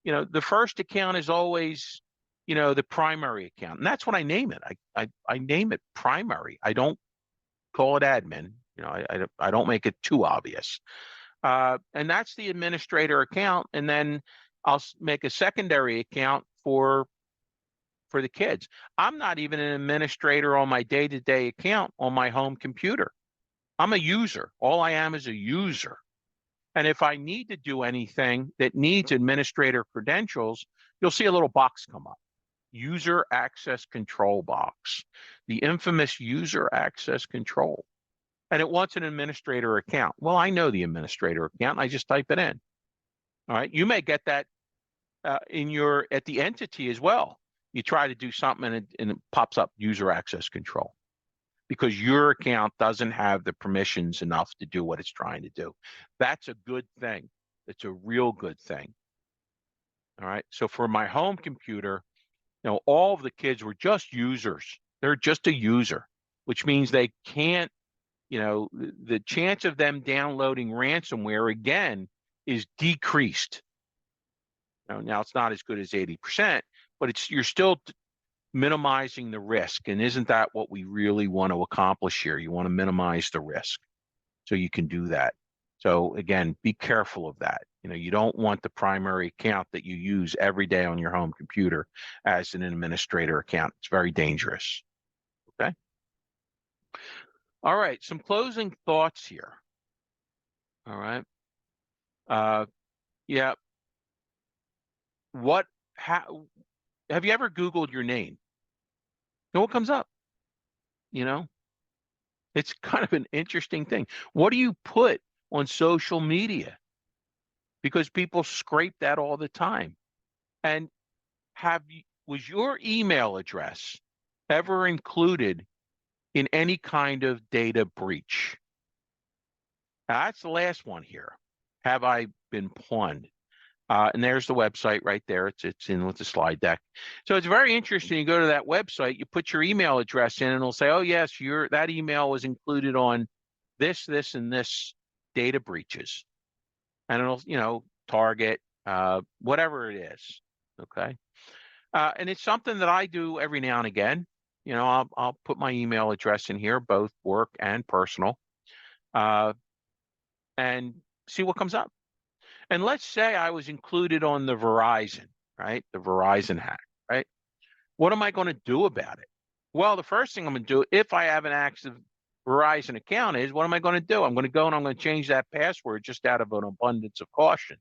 you know, the first account is always, you know, the primary account. And that's what I name it. I name it primary. I don't call it admin. You know, I don't make it too obvious. And that's the administrator account. And then I'll make a secondary account for the kids. I'm not even an administrator on my day-to-day account on my home computer. I'm a user. All I am is a user. And if I need to do anything that needs administrator credentials, you'll see a little box come up. User access control box, the infamous user access control. And it wants an administrator account. Well, I know the administrator account. I just type it in. All right. You may get that at the entity as well. You try to do something and it pops up user access control because your account doesn't have the permissions enough to do what it's trying to do. That's a good thing. It's a real good thing. All right. So for my home computer, you know, all of the kids were just users. They're just a user, which means they can't, you know, the chance of them downloading ransomware again is decreased. Now it's not as good as 80%, but you're still minimizing the risk. And isn't that what we really want to accomplish here? You want to minimize the risk. So you can do that. So again, be careful of that. You know, you don't want the primary account that you use every day on your home computer as an administrator account. It's very dangerous. Okay. All right. Some closing thoughts here. All right. Yeah. Have you ever Googled your name? And what comes up? You know, it's kind of an interesting thing. What do you put on social media? Because people scrape that all the time. And was your email address ever included in any kind of data breach? Now, that's the last one here. Have I been pawned? And there's the website right there. It's in with the slide deck. So it's very interesting. You go to that website, you put your email address in, and it'll say, "Oh yes, that email was included on this, and this data breaches," and it'll, you know, target whatever it is. Okay, and it's something that I do every now and again. You know, I'll put my email address in here, both work and personal, and see what comes up. And let's say I was included on the Verizon, right? The Verizon hack, right? What am I going to do about it? Well, the first thing I'm going to do, if I have an active Verizon account, is what am I going to do? I'm going to go and I'm going to change that password just out of an abundance of caution.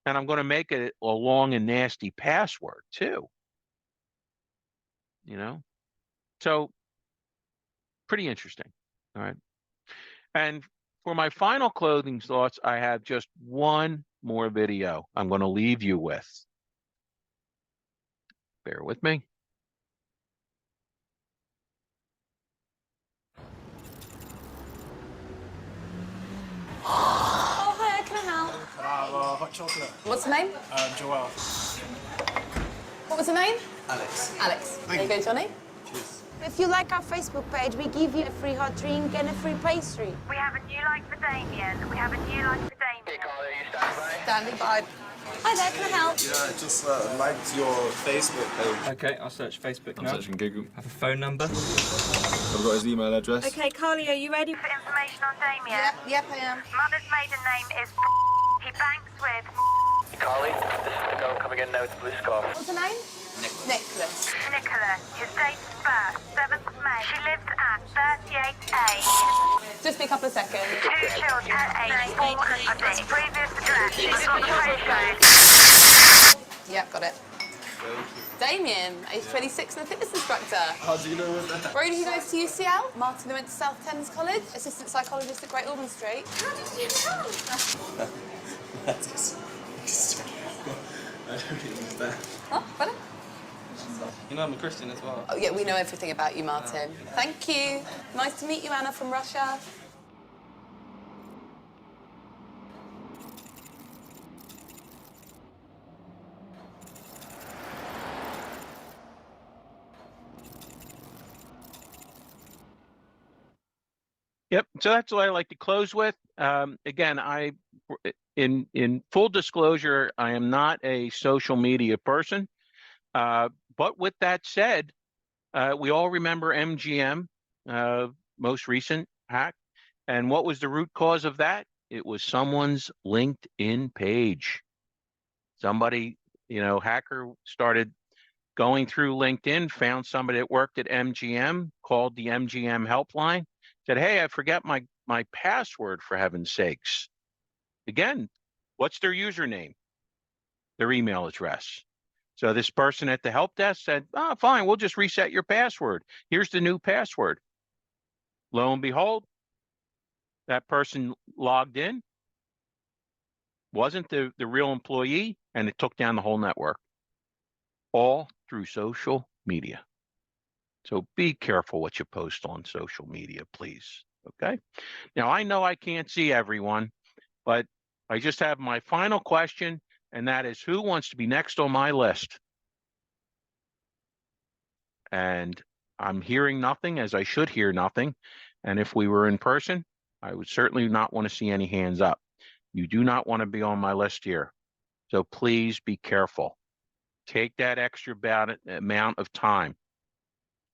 And I'm going to make it a long and nasty password too. You know? So pretty interesting. All right. And for my final closing thoughts, I have just one more video I'm going to leave you with. Bear with me. Oh, hi, can I help? Hot chocolate. What's the name? Joelle. What was the name? Alex. Alex. There you go, Johnny. Cheers. If you like our Facebook page, we give you a free hot drink and a free pastry. We have a new like for Damien. We have a new like for Damien. Hey, Carl, are you standing by? Standing by. Hi there, can I help? Yeah, I just liked your Facebook page. Okay, I'll search Facebook now. I'm searching Google. Have a phone number. I've got his email address. Okay, Carly, are you ready for information on Damien? Yep, I am. Mother's maiden name is he banks with Carly, this is the girl coming in now with the blue scarf. What's her name? Nicholas. Nicholas. His date of birth, 7th of May. She lives at 38A. Just be a couple of seconds. 2 children at age 4 and 6. Previous address. She's got photos. Yep, got it. Damien, age 26 and a fitness instructor. How do you know that? Where did you go to UCL? Martin went to South Thames College, assistant psychologist at Great Ormond Street. How did you know? That is... I don't understand. Oh, better? You know I'm a Christian as well. Oh, yeah, we know everything about you, Martin. Thank you. Nice to meet you, Anna from Russia. Yep. So that's what I like to close with. Again, in full disclosure, I am not a social media person. But with that said, we all remember MGM, most recent hack. And what was the root cause of that? It was someone's LinkedIn page. Somebody, hacker started going through LinkedIn, found somebody that worked at MGM, called the MGM helpline, said, hey, I forgot my password, for heaven's sakes. Again, what's their username? Their email address. So this person at the help desk said, oh, fine, we'll just reset your password. Here's the new password. Lo and behold, that person logged in, wasn't the real employee, and it took down the whole network, all through social media. So be careful what you post on social media, please, okay? Now, I know I can't see everyone, but I just have my final question, and that is, who wants to be next on my list? And I'm hearing nothing, as I should hear nothing. And if we were in person, I would certainly not want to see any hands up. You do not want to be on my list here. So please be careful. Take that extra amount of time.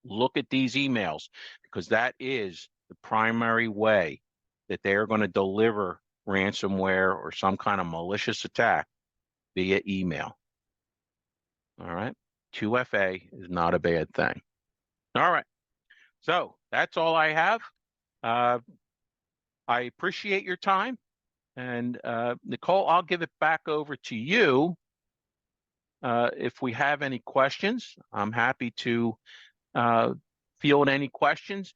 Look at these emails, because that is the primary way that they are going to deliver ransomware or some kind of malicious attack via email. All right. 2FA is not a bad thing. All right. So that's all I have. I appreciate your time. And Nicole, I'll give it back over to you. If we have any questions, I'm happy to field any questions.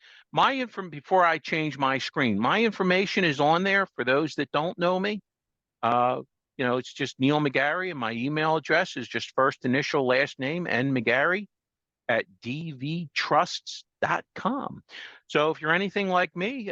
Before I change my screen, my information is on there for those that don't know me. It's just Neil McGarry, and my email address is just first initial, last name, and McGarry at dvtrusts.com. So if you're anything like me,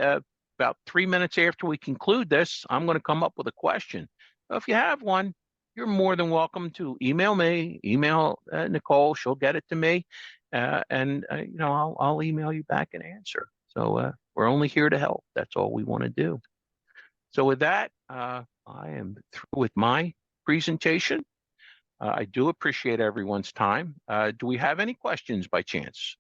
about 3 minutes after we conclude this, I'm going to come up with a question. If you have one, you're more than welcome to email me, email Nicole. She'll get it to me, and I'll email you back an answer. So we're only here to help. That's all we want to do. So with that, I am through with my presentation. I do appreciate everyone's time. Do we have any questions by chance?